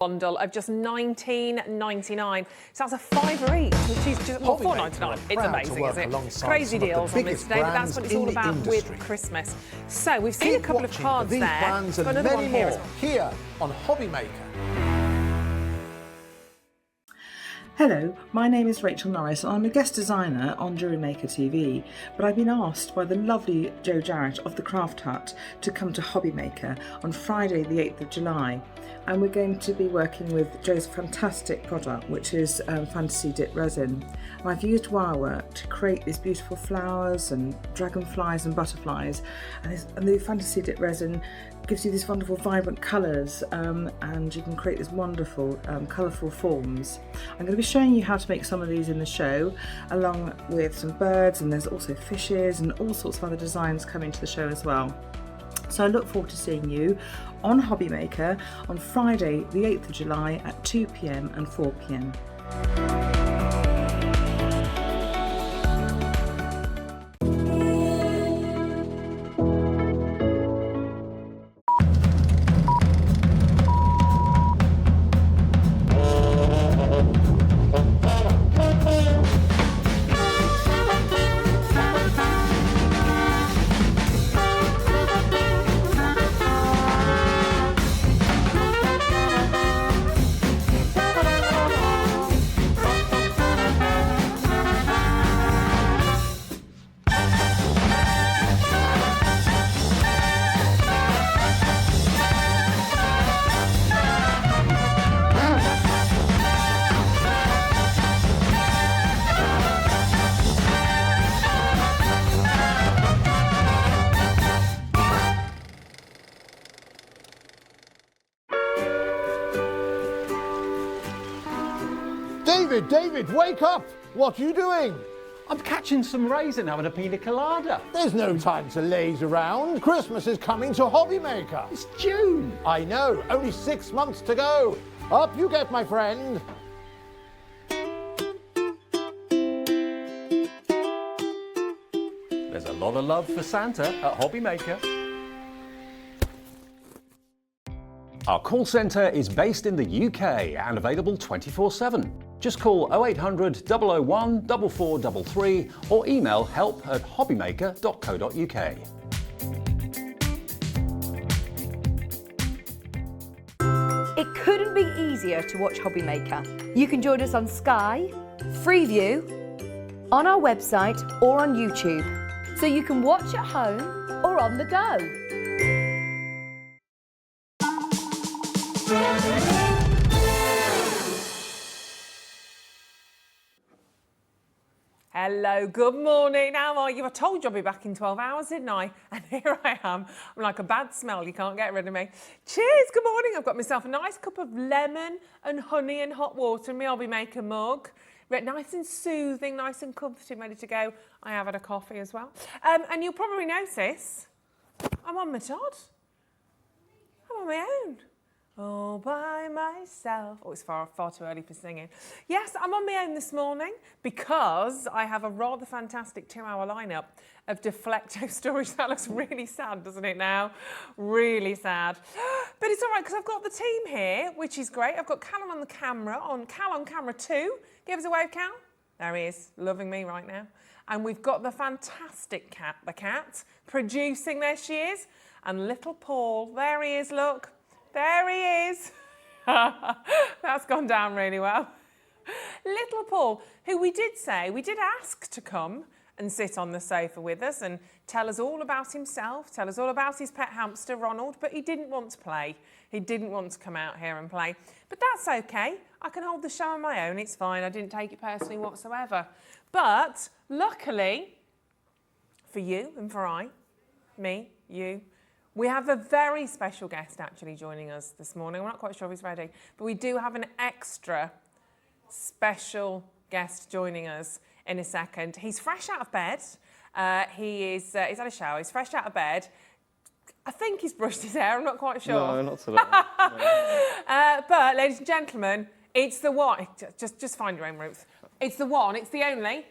bundle of just $19.99. So that's a fiver each, which is just $4.99. It's amazing, isn't it? Crazy deals on this today, but that's what it's all about with Christmas. So we've seen a couple of cards there. Brands and another many one here. more here on Hobby Maker. Hello, my name is Rachel Norris and I'm a guest designer on Jewellery Maker TV, but I've been asked by the lovely Jo Jarrett of the Craft Hut to come to Hobby Maker on Friday the 8th of July, and we're going to be working with Jo's fantastic product, which is fantasy dip resin. And I've used wire work to create these beautiful flowers and dragonflies and butterflies, and the fantasy dip resin gives you these wonderful vibrant colours, and you can create these wonderful colourful forms. I'm going to be showing you how to make some of these in the show, along with some birds, and there's also fishes and all sorts of other designs coming to the show as well. So I look forward to seeing you on Hobby Maker on Friday the 8th of July at 2 p.m. and 4 p.m. David, wake up! What are you doing? I'm catching some rays and having a pina colada. There's no time to laze around. Christmas is coming to Hobby Maker. It's June. I know, only 6 months to go. Up you get, my friend. There's a lot of love for Santa at Hobby Maker. Our call centre is based in the UK and available 24/7. Just call 0800 001 4433 or email help@hobbymaker.co.uk. It couldn't be easier to watch Hobby Maker. You can join us on Sky, Freeview, on our website or on YouTube, so you can watch at home or on the go. Hello, good morning. How are you? I told you I'd be back in 12 hours, didn't I? And here I am. I'm like a bad smell. You can't get rid of me. Cheers. Good morning. I've got myself a nice cup of lemon and honey and hot water in my Hobby Maker mug. Nice and soothing, nice and comforting, ready to go. I have had a coffee as well. And you'll probably notice I'm on my Todd. I'm on my own. All by myself. Oh, it's far too early for singing. Yes, I'm on my own this morning because I have a rather fantastic 2-hour lineup of Deflecto stories. That looks really sad, doesn't it now? Really sad. But it's all right because I've got the team here, which is great. I've got Callum on the camera, Cal on camera too. Give us a wave, Cal. There he is, loving me right now. And we've got the fantastic cat, producing. There she is. And little Paul, there he is, look. There he is. That's gone down really well. Little Paul, who we did ask to come and sit on the sofa with us and tell us all about himself, tell us all about his pet hamster, Ronald, but he didn't want to play. He didn't want to come out here and play. But that's okay. I can hold the show on my own. It's fine. I didn't take it personally whatsoever. But luckily for you and for you, we have a very special guest actually joining us this morning. We're not quite sure if he's ready, but we do have an extra special guest joining us in a second. He's fresh out of bed. He's had a shower. He's fresh out of bed. I think he's brushed his hair. I'm not quite sure. No, not today. No. But ladies and gentlemen, it's the one. Just find your own Ruth. It's the one. It's the only.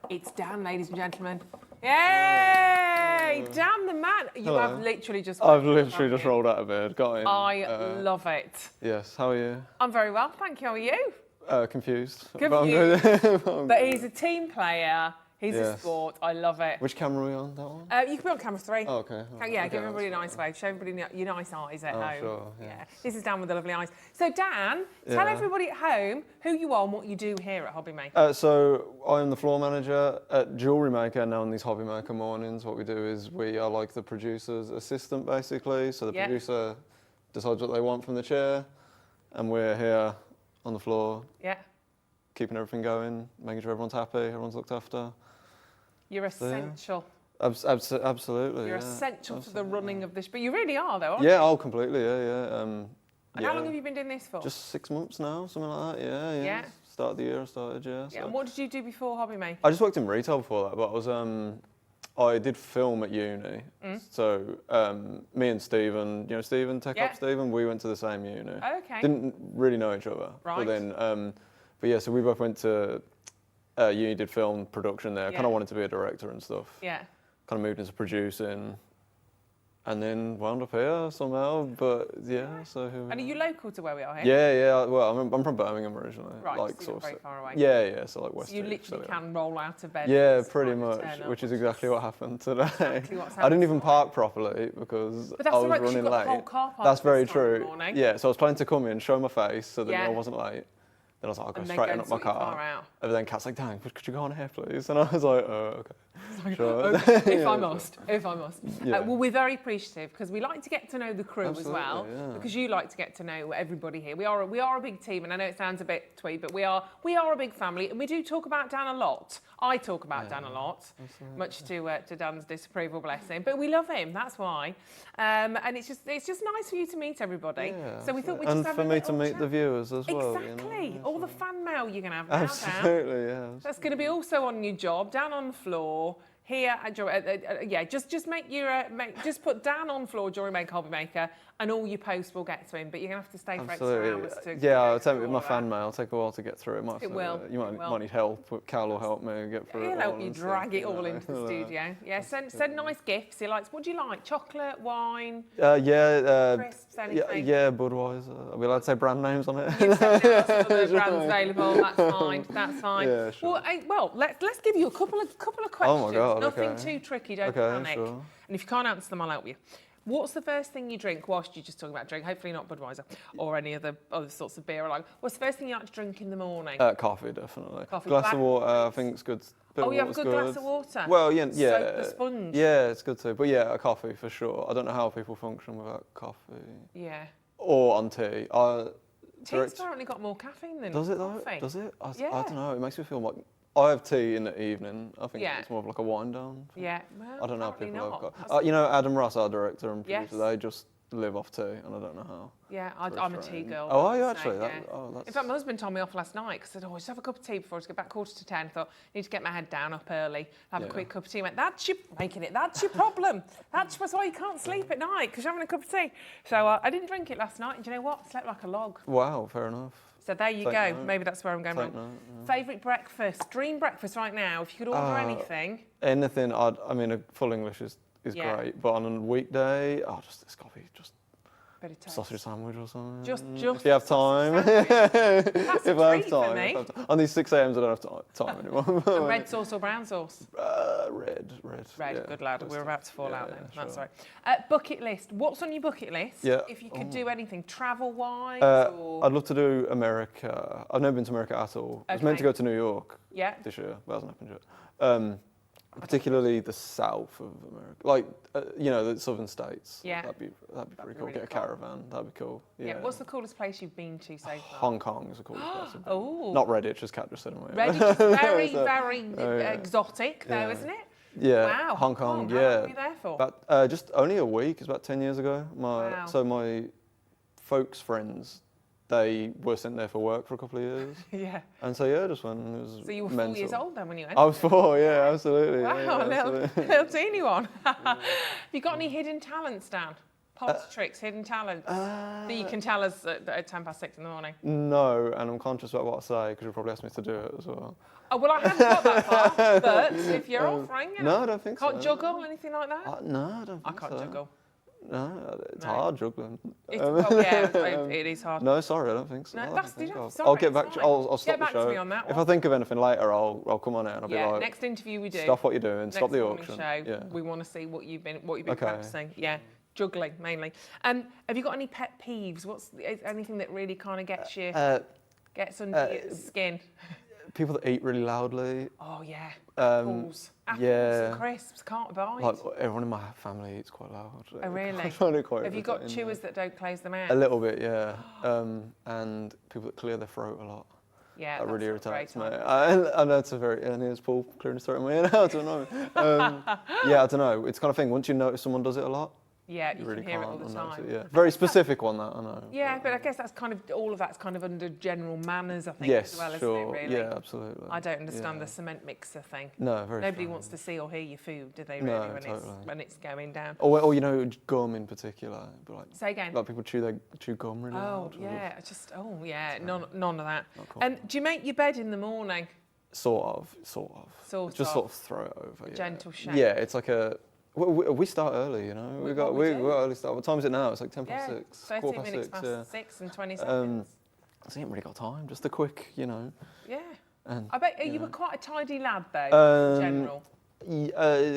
It's Dan, ladies and gentlemen. Yay! Hey, Dan the man. You Hello. have literally just... I've woken up, literally haven't just you? rolled out of bed, got in. I love it. Yes, how are you? I'm very well, thank you. How are you? Confused. Confused. But I'm good. But he's a team player. He's a Yes. sport. I love it. Which camera are we on, that one? You can be on camera 3. Oh, okay. Yeah, Okay, give everybody a that's nice wave. Show everybody your nice eyes at Oh, home. sure, yeah. This is Dan with the lovely eyes. So, Dan, tell Yeah. everybody at home who you are and what you do here at Hobby Maker. So I'm the floor manager at Jewellery Maker. Now on these Hobby Maker mornings, what we do is we are like the producer's assistant, basically. So the Yeah. producer decides what they want from the chair, and we're here on the floor, Yeah, keeping everything going, making sure everyone's happy, everyone's looked after. you're yeah. essential. Absolutely. You're yeah. essential to the running of this. But you really are, though, aren't Yeah, oh, completely, yeah. And how long have you been doing this for? Just 6 months now, something like that, yeah. Yeah. Start of the year I started, yeah. Yeah, so. and what did you do before Hobby Maker? I just worked in retail before that, but I was, I did film at uni. So me and Stephen, you know Stephen, Tech Yeah. Up Stephen, we went to the same uni. Okay. Didn't really know each other. Right. But then, but yeah, so we both went to uni, did film production there. Yeah. Kind of wanted to be a director and stuff. Yeah. Kind of moved into producing, and then wound up here somehow. But yeah, so. And are you local to where we are here? Yeah. Well, I'm from Birmingham originally. Right, like so you're not very far away. Yeah. So like West. So you East, literally so, can roll out of bed. Yeah, and pretty kind of much, turn up, which is exactly what happened today. Exactly what's I didn't happened even park properly because But that's I all was right, 'cause running you've got late. the whole car park That's very this time in the true. morning. Yeah, so I was planning to come in, show my face so that Yeah. I wasn't late. Then I was like, I'll go And then straight go in and up my sort your car. car out. And then Kat's like, dang, could you go on here, please? And I was like, okay. Sure. Okay, if Yeah, I sure. must, if I must. Yeah. Well, we're very appreciative because we like to get to know the crew as well. Absolutely, yeah. Because you like to get to know everybody here. We are a big team, and I know it sounds a bit twee, but we are a big family, and we do talk about Dan a lot. I talk about Dan a lot, much to Dan's disapproval, bless him. But we love him, that's why. And it's just nice for you to meet everybody. Yeah, So we thought we'd and just have for a me to little meet chat. the viewers as well. Exactly. You know? All the fan mail you're going to have now, Dan. Absolutely, yeah. That's going to be also on your job, down on the floor. Here, just make your just put Dan on floor during Make Hobby Maker, and all your posts will get to him. But you're gonna have to stay for extra hours to. Yeah, go I'll take through with all my of fan that. mail. It'll take a while to get through. It will, You it will. might need help, but Cal will help me get through it. He'll all help you and drag stuff, it all know. into the studio. Yeah, send nice gifts. He likes. What do you like? Chocolate, wine, crisps, anything. Yeah, Budweiser. Are we allowed to say brand names on it? You can send out some other brands available. That's fine. That's fine. Yeah, sure. Well, let's give you a couple of questions. Oh my God, Nothing okay. too tricky. Don't Okay, panic. sure. And if you can't answer them, I'll help you. What's the first thing you drink whilst you're just talking about drink? Hopefully not Budweiser or any other sorts of beer. Or like, what's the first thing you like to drink in the morning? Coffee, definitely. Coffee, Glass black of water, I ones. think it's good. Oh, you have a good glass of water? Well, yeah. Soak the sponge? Yeah, it's good too. But yeah, a coffee for sure. I don't know how people function without coffee. Yeah. Or on tea. Tea's apparently got more caffeine than Does it though? coffee. Does it? I Yeah. don't know. It makes me feel like I have tea in the evening. I think Yeah. it's more of like a wind down. Yeah. Well, I don't know how apparently people have not. got. You know, Adam Ross, our director and Yes. producer, they just live off tea, and I don't know how. Yeah, Very I'm a tea strange. girl. Oh, are you so, actually? yeah. That's... In fact, my husband told me off last night because I said, "Oh, just have a cup of tea before I get back 10:15." I thought, I need to get my head down up early, have a Yeah. quick cup of tea. He went, that's your problem. That's why you can't sleep at night because you're having a cup of tea. So I didn't drink it last night, and do you know what? I slept like a log. Wow, fair enough. So there you Take go. note. Maybe that's where I'm going Take wrong. note, Favourite breakfast, dream breakfast right now. If you could order anything. Anything. I mean, a full English is Yeah. great, but on a weekday, it's got to be just Bit of toast. sausage sandwich or something. Just if you have time. That's if a I treat have for time. me. If I have time. On these 6 a.m.s, I don't have time anymore. And red sauce or brown sauce? Red. Red, Yeah, good lad. those We're two. about to fall out Yeah, then. That's sure. right. Bucket list. What's on your bucket list? Yeah. If you could do anything, travel-wise or... I'd love to do America. I've never been to America at all. I was meant to Okay. go to New York Yeah. this year, but it hasn't happened yet. Particularly the south of America, like the southern states. Yeah. That'd be pretty cool. really Get a cool. caravan. That'd be cool. Yeah. What's the coolest place you've been to so far? Hong Kong is the coolest place. I've been. Oh. Not Redditch, as Kat just said. Redditch is very, So- very yeah. exotic, though, Yeah. isn't it? Yeah. Wow. Hong Kong. How Yeah. long were you there for? About just only a week. It's about 10 years ago. Wow. So my folks' friends, they were sent there for work for a couple of years, Yeah. and so yeah, just went. It was So you were mental. 4 years old then when you went? I was 4, yeah, absolutely. Wow, yeah, little, absolutely. little teeny one. Have you got any hidden talents, Dan? Party tricks, hidden talents that you can tell us at 6:10 in the morning. No, and I'm conscious about what I say because you'll probably ask me to do it as well. Oh, well, I haven't got that far, but if you're offering, you know. No, I don't think Can't so. juggle, anything like that? No, I don't I think can't so. juggle. No, it's No. hard juggling. Well, yeah, it is hard. No, sorry, I don't think so. No, I'll that's think the of- sorry, I'll get back. it's To, fine. I'll stop Get the back to show. me on that If one. I think of anything later, I'll come on it and I'll be like, Next interview we do. stop what you're doing, stop the morning auction. show, Yeah. we want to see what you've been Okay. practicing. Yeah, juggling mainly. Have you got any pet peeves? Is anything that really kind of gets you, gets under your skin? People that eat really loudly. Oh yeah, apples, yeah. and crisps, can't bite. Like everyone in my family eats quite loud. Oh really? I find it quite Have you got irritating, chewers that don't close them A out? little bit, yeah. And people that clear their throat a lot. Yeah, That really that's not irritates me. great, I know it's a very, and here's Paul clearing his throat in my ear now, I don't know. Yeah, I don't know. It's the kind of thing, once you notice someone does it a lot, Yeah, you really can hear it all can't the unnotice time. it, yeah. Very specific one, that, I know. Yeah, but I guess that's kind of all of that's kind of under general manners, I think, Yes, as well, isn't sure. it? Really. Yeah, absolutely. I don't understand Yeah. the cement mixer thing. No, very Nobody strange. wants to see or hear your food, do they? No, Really, when totally. when it's going down. Or you know, gum in particular. But like, Say again. like people chew gum really Oh loud. yeah, none of that. Not cool. And do you make your bed in the morning? Sort of. Sort Just of. sort of throw it over. Yeah. Gentle shake. Yeah, it's like a. We start early, you know. We got early start. What time is it now? It's like 6:10. 30 quarter past minutes 6. past Yeah. 6 and 20 seconds. So I ain't really got time. Just a quick, you know. Yeah. And, I bet you were quite a tidy lad though, in general.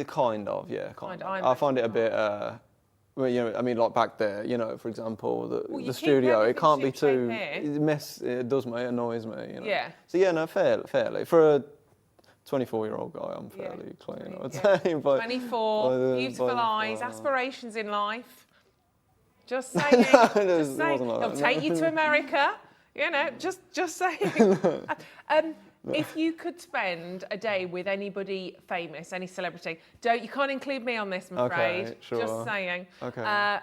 Kind of, yeah. Kind Kind- of. I I find it a imagine bit. Well, you know, I mean, like back there, you know, for example, Well, you the keep studio, it everything can't be ship-shape too here. It does, mate. It annoys me. You know? Yeah. So yeah, no, fairly for a 24-year-old guy, I'm Yeah. fairly clean, I would Yeah. say. But 24, beautiful by eyes, far. aspirations in life. Just saying. it just wasn't saying. like He'll that, take you to America. You know, just saying. If you could spend a day with anybody famous, any celebrity, you can't include me on this, I'm afraid. Okay, sure. Just saying. Okay.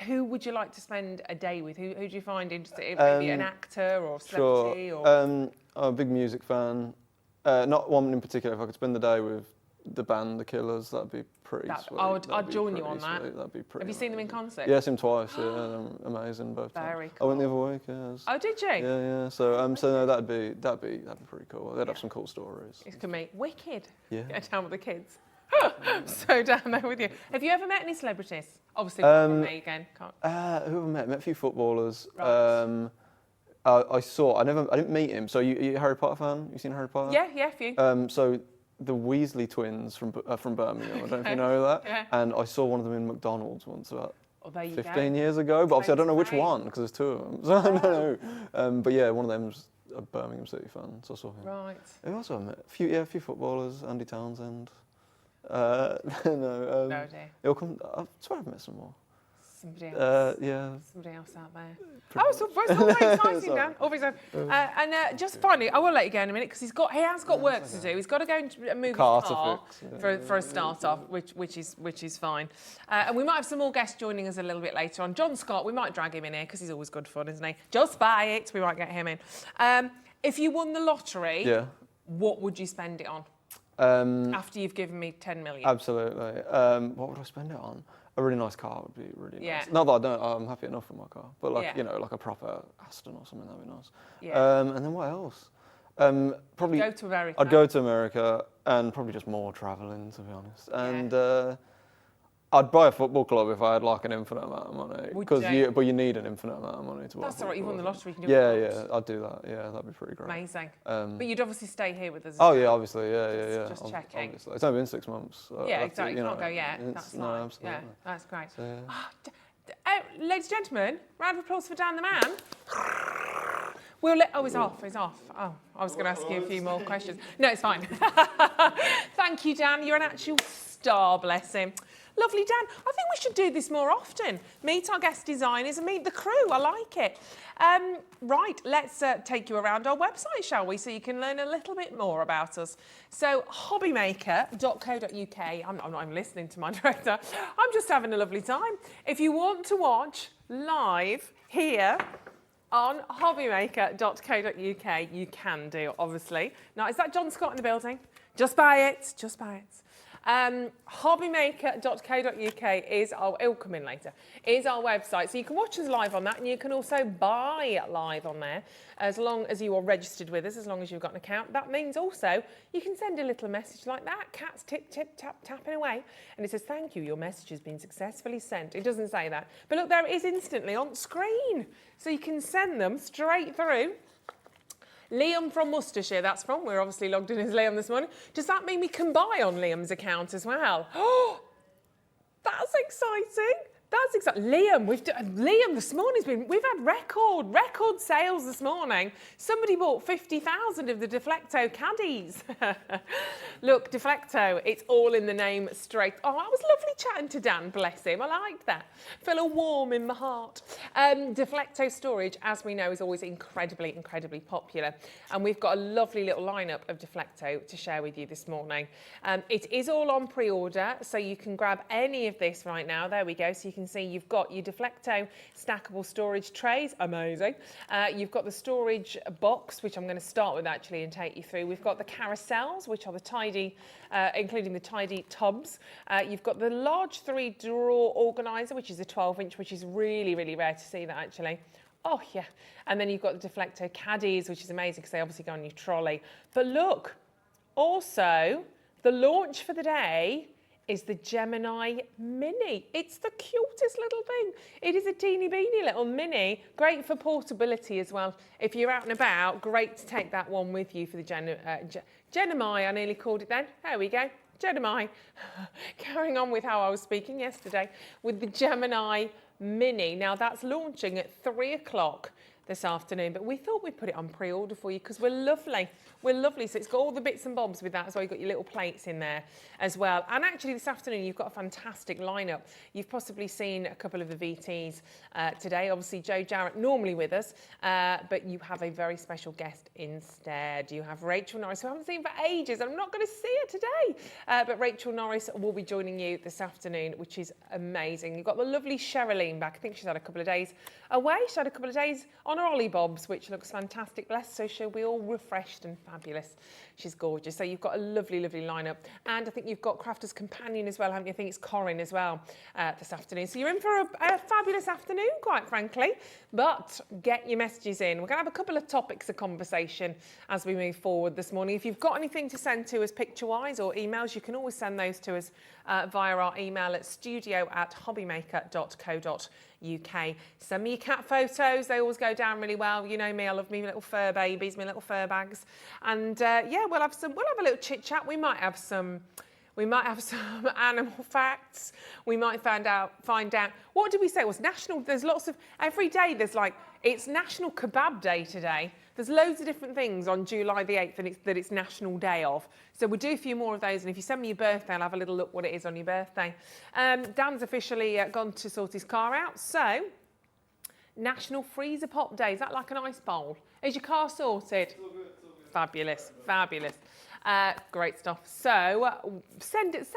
Who would you like to spend a day with? Who do you find interesting? Maybe an actor or celebrity? Sure. Or... I'm a big music fan. Not one in particular. If I could spend the day with the band, The Killers, that'd be pretty sweet. I'd join you on that. That'd be pretty. Have you seen them in amazing. concert? Yeah, seen them twice. Yeah, they're amazing both times. Very I went the cool. other week. Yeah. it was- Oh, did you? Yeah. So no, that'd be pretty cool. They'd have some cool stories. It's going to be wicked. Yeah. Get down with the kids. So down there with you. Have you ever met any celebrities? Obviously, from me again. Can't. Who have I met? Met a few footballers. Right. I didn't meet him. So you a Harry Potter fan? You seen Harry Potter? Yeah, a few. So the Weasley twins from Birmingham. I don't know if you know that. Yeah. And I saw one of them in McDonald's once about Oh, there you 15 go. years ago. But obviously I don't know which Great. one because there's two of them. So I don't know. But yeah, one of them's a Birmingham City fan. So I saw him. Right. Who else have I met? A few footballers. Andy Townsend. No. No idea. It'll come. I swear I've met some more. Somebody else. Yeah. Somebody else out there. Oh, so it's all very exciting, Sorry. Dan. All very exciting. And just finally, I will let you go in a minute because he has got work to do. He's got to go and move his Car to car fix, for a start off, which is fine. And we might have some more guests joining us a little bit later on. John Scott, we might drag him in here because he's always good fun, isn't he? Just buy it. We might get him in. If you won the lottery, Yeah. what would you spend it on after you've given me 10 million? Absolutely. What would I spend it on? A really nice car would be really Yeah. nice. Not that I don't, I'm happy enough with my car, but like, Yeah. you know, like a proper Aston or something, that'd be nice. Yeah. And then what else? Probably Go to America. I'd go to America and probably just more travelling, to be honest. And I'd buy a football club if I had like an infinite amount of money. Would Because you? but you need an infinite amount of money to buy That's a all right, you football won the club. lottery, you can do Yeah, what you want. I'd do that. Yeah, that'd be pretty great. Amazing. Um, But you'd obviously stay here with us. as Oh well. yeah, obviously, yeah. Just checking. Obviously. It's only been 6 months. So Yeah, I'd have to, exactly. You you can't know, go yet. it's- That's no, fine. absolutely. Yeah, that's great. So, yeah. Ladies and gentlemen, round of applause for Dan the Man. He's off. Oh, I was going to ask you a few more questions. No, it's fine. Thank you, Dan. You're an actual star, bless him. Lovely, Dan. I think we should do this more often. Meet our guest designers and meet the crew. I like it. Right, let's take you around our website, shall we, so you can learn a little bit more about us. So, hobbymaker.co.uk. I'm not even listening to my director. I'm just having a lovely time. If you want to watch live here on hobbymaker.co.uk, you can do, obviously. Now, is that John Scott in the building? Just buy it. Hobbymaker.co.uk is it'll come in later, is our website. So you can watch us live on that, and you can also buy live on there as long as you are registered with us, as long as you've got an account. That means also you can send a little message like that. Cat's tip, tip, tap, tapping away. And it says, thank you, your message has been successfully sent. It doesn't say that. But look, there it is instantly on screen. So you can send them straight through. Liam from Worcestershire, that's from. We're obviously logged in as Liam this morning. Does that mean we can buy on Liam's account as well? Oh, that's exciting. That's exciting. Liam, Liam this morning's we've had record sales this morning. Somebody bought 50,000 of the Deflecto caddies. Look, Deflecto, it's all in the name straight. Oh, that was lovely chatting to Dan, bless him. I liked that. Felt all warm in my heart. Deflecto storage, as we know, is always incredibly popular. And we've got a lovely little lineup of Deflecto to share with you this morning. It is all on pre-order, so you can grab any of this right now. There we go. So you can see you've got your Deflecto stackable storage trays, amazing. You've got the storage box, which I'm going to start with actually and take you through. We've got the carousels, which are the tidy, including the tidy tubs. You've got the large 3-drawer organiser, which is a 12-inch, which is really rare to see that actually. Oh yeah, and then you've got the Deflecto caddies, which is amazing because they obviously go on your trolley. But look, also the launch for the day is the Gemini Mini. It's the cutest little thing. It is a teeny beeny little mini, great for portability as well. If you're out and about, great to take that one with you for the Gemini, I nearly called it then. There we go, Gemini. Carrying on with how I was speaking yesterday with the Gemini Mini. Now that's launching at 3 o'clock this afternoon, but we thought we'd put it on pre-order for you because we're lovely. We're lovely. So it's got all the bits and bobs with that as well. You've got your little plates in there as well. And actually this afternoon, you've got a fantastic lineup. You've possibly seen a couple of the VTs today. Obviously, Joe Jarrett normally with us, but you have a very special guest instead. You have Rachel Norris, who I haven't seen for ages. I'm not going to see her today, but Rachel Norris will be joining you this afternoon, which is amazing. You've got the lovely Sherilyn back. I think she's had a couple of days away. She had a couple of days on her Ollie Bobs, which looks fantastic. Bless, so she'll be all refreshed and fabulous. She's gorgeous. So you've got a lovely lineup. And I think you've got Crafter's Companion as well, haven't you? I think it's Corin as well this afternoon. So you're in for a fabulous afternoon, quite frankly. But get your messages in. We're going to have a couple of topics of conversation as we move forward this morning. If you've got anything to send to us picture-wise or emails, you can always send those to us via our email at studio@hobbymaker.co.uk. Send me your cat photos. They always go down really well. You know me, I love me little fur babies, my little fur bags. And yeah, we'll have a little chit chat. We might have some animal facts. We might find out, what did we say? It was national, there's lots of, every day there's like, it's National Kebab Day today. There's loads of different things on July the 8th that it's National Day of. So we'll do a few more of those. And if you send me your birthday, I'll have a little look what it is on your birthday. Dan's officially gone to sort his car out. So, National Freezer Pop Day. Is that like an ice bowl? Is your car sorted? It's all good. Fabulous. Great stuff. So send us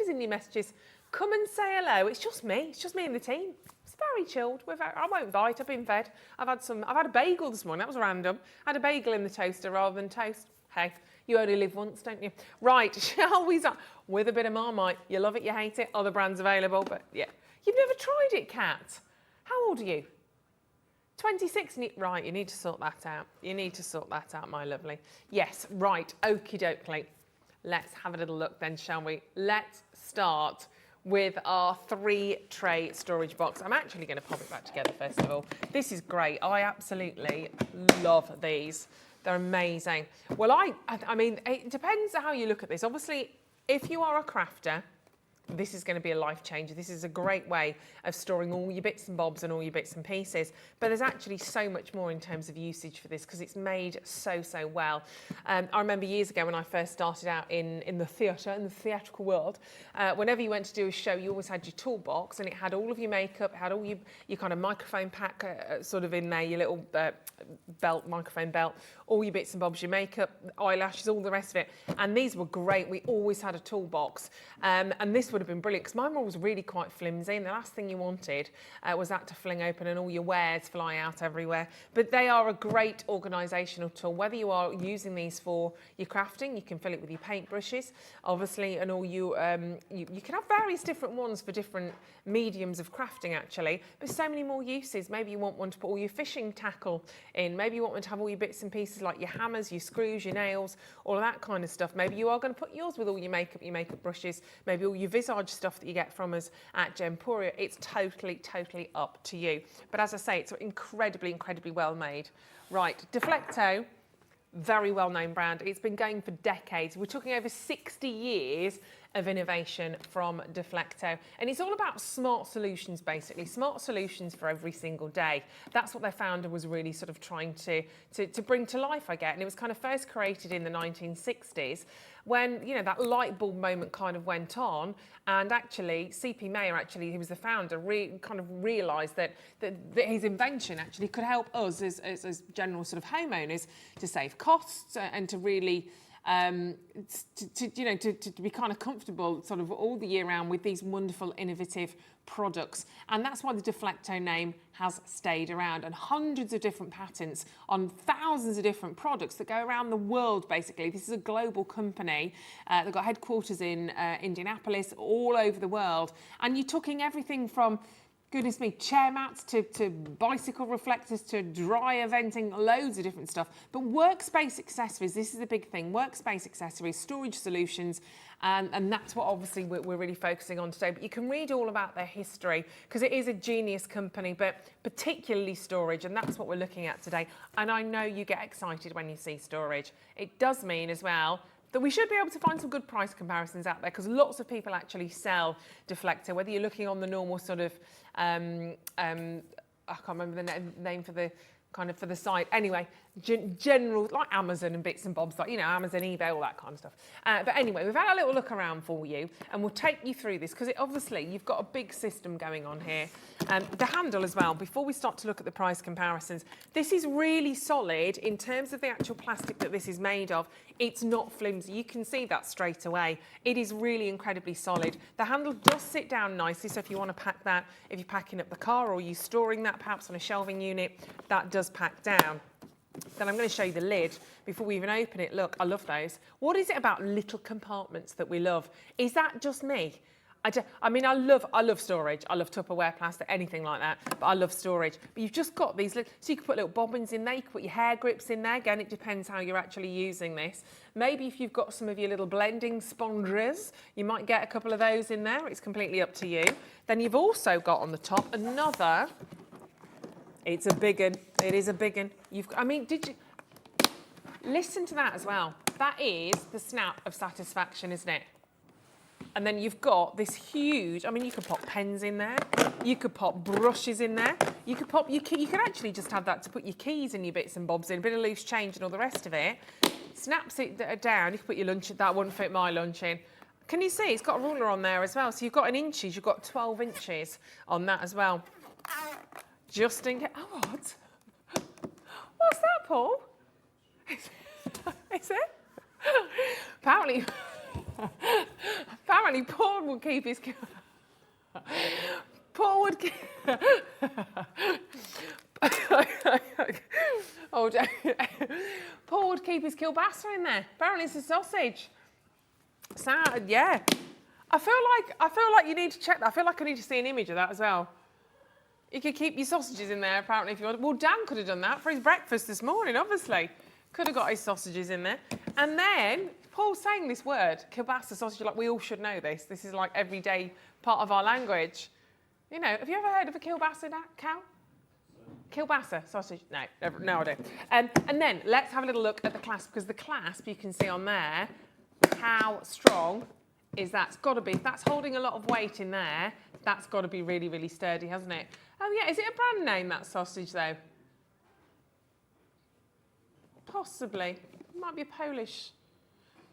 in your messages. Come and say hello. It's just me and the team. It's very chilled. I won't bite. I've been fed. I've had a bagel this morning. That was random. I had a bagel in the toaster rather than toast. Hey, you only live once, don't you? Right, shall we start with a bit of Marmite? You love it, you hate it. Other brands available, but yeah. You've never tried it, Kat. How old are you? 26, right, you need to sort that out. You need to sort that out, my lovely. Yes, right, okie dokie. Let's have a little look then, shall we? Let's start with our 3-tray storage box. I'm actually going to pop it back together first of all. This is great. I absolutely love these. They're amazing. Well, I mean, it depends how you look at this. Obviously, if you are a crafter, this is going to be a life changer. This is a great way of storing all your bits and bobs and all your bits and pieces. But there's actually so much more in terms of usage for this because it's made so well. I remember years ago when I first started out in the theatre, in the theatrical world, whenever you went to do a show, you always had your toolbox and it had all of your makeup, it had all your kind of microphone pack sort of in there, your little microphone belt, all your bits and bobs, your makeup, eyelashes, all the rest of it. And these were great. We always had a toolbox. And this would have been brilliant because mine was really quite flimsy, and the last thing you wanted was that to fling open and all your wares fly out everywhere. But they are a great organisational tool. Whether you are using these for your crafting, you can fill it with your paintbrushes, obviously, and all you can have various different ones for different mediums of crafting, actually. But so many more uses. Maybe you want one to put all your fishing tackle in. Maybe you want one to have all your bits and pieces like your hammers, your screws, your nails, all of that kind of stuff. Maybe you are going to put yours with all your makeup brushes, maybe all your visage stuff that you get from us at Gemporia. It's totally up to you. But as I say, it's incredibly well made. Right, Deflecto, very well known brand. It's been going for decades. We're talking over 60 years of innovation from Deflecto. And it's all about smart solutions, basically. Smart solutions for every single day. That's what their founder was really sort of trying to bring to life, I get. And it was kind of first created in the 1960s when, you know, that light bulb moment kind of went on. And actually, C.P. Mayer, actually, who was the founder, kind of realised that his invention actually could help us as general sort of homeowners to save costs and to really to be kind of comfortable sort of all the year round with these wonderful innovative products. And that's why the Deflecto name has stayed around, and hundreds of different patents on thousands of different products that go around the world, basically. This is a global company. They've got headquarters in Indianapolis, all over the world. And you're talking everything from, goodness me, chair mats to bicycle reflectors to dryer venting, loads of different stuff. But workspace accessories, this is a big thing. Workspace accessories, storage solutions, and that's what obviously we're really focusing on today. But you can read all about their history because it is a genius company, but particularly storage, and that's what we're looking at today. And I know you get excited when you see storage. It does mean as well that we should be able to find some good price comparisons out there because lots of people actually sell Deflecto, whether you're looking on the normal sort of, I can't remember the name for the kind of for the site. Anyway, general, like Amazon and bits and bobs, like, you know, Amazon, eBay, all that kind of stuff. But anyway, we've had a little look around for you and we'll take you through this because obviously you've got a big system going on here. The handle as well, before we start to look at the price comparisons, this is really solid in terms of the actual plastic that this is made of. It's not flimsy. You can see that straight away. It is really incredibly solid. The handle does sit down nicely, so if you want to pack that, if you're packing up the car or you're storing that perhaps on a shelving unit, that does pack down. Then I'm going to show you the lid before we even open it. Look, I love those. What is it about little compartments that we love? Is that just me? I mean, I love storage. I love Tupperware, plastic, anything like that. But I love storage. But you've just got these little, so you can put little bobbins in there. You can put your hair grips in there. Again, it depends how you're actually using this. Maybe if you've got some of your little blending sponges, you might get a couple of those in there. It's completely up to you. Then you've also got on the top another. It's a big one. It is a big one. I mean, did you listen to that as well? That is the snap of satisfaction, isn't it? And then you've got this huge, I mean, you could pop pens in there. You could pop brushes in there. You could pop, you could actually just have that to put your keys and your bits and bobs in, a bit of loose change and all the rest of it. Snaps it down. You can put your lunch, that wouldn't fit my lunch in. Can you see? It's got a ruler on there as well. So you've got in inches, you've got 12 inches on that as well. Just in case. Oh, what? What's that, Paul? Is it? Apparently Paul would keep his. Paul would keep. Oh, Paul would keep his kielbasa in there. Apparently, it's a sausage. Sad, yeah. I feel like you need to check that. I feel like I need to see an image of that as well. You could keep your sausages in there, apparently, if you want. Well, Dan could have done that for his breakfast this morning, obviously. Could have got his sausages in there. And then, Paul's saying this word, kielbasa sausage, like we all should know this. This is like everyday part of our language. You know, have you ever heard of a kielbasa cow? Kielbasa sausage? No, never, no idea. And then, let's have a little look at the clasp, because the clasp, you can see on there, how strong is that? It's got to be, if that's holding a lot of weight in there, that's got to be really, really sturdy, hasn't it? Oh yeah, is it a brand name, that sausage, though? Possibly. It might be a Polish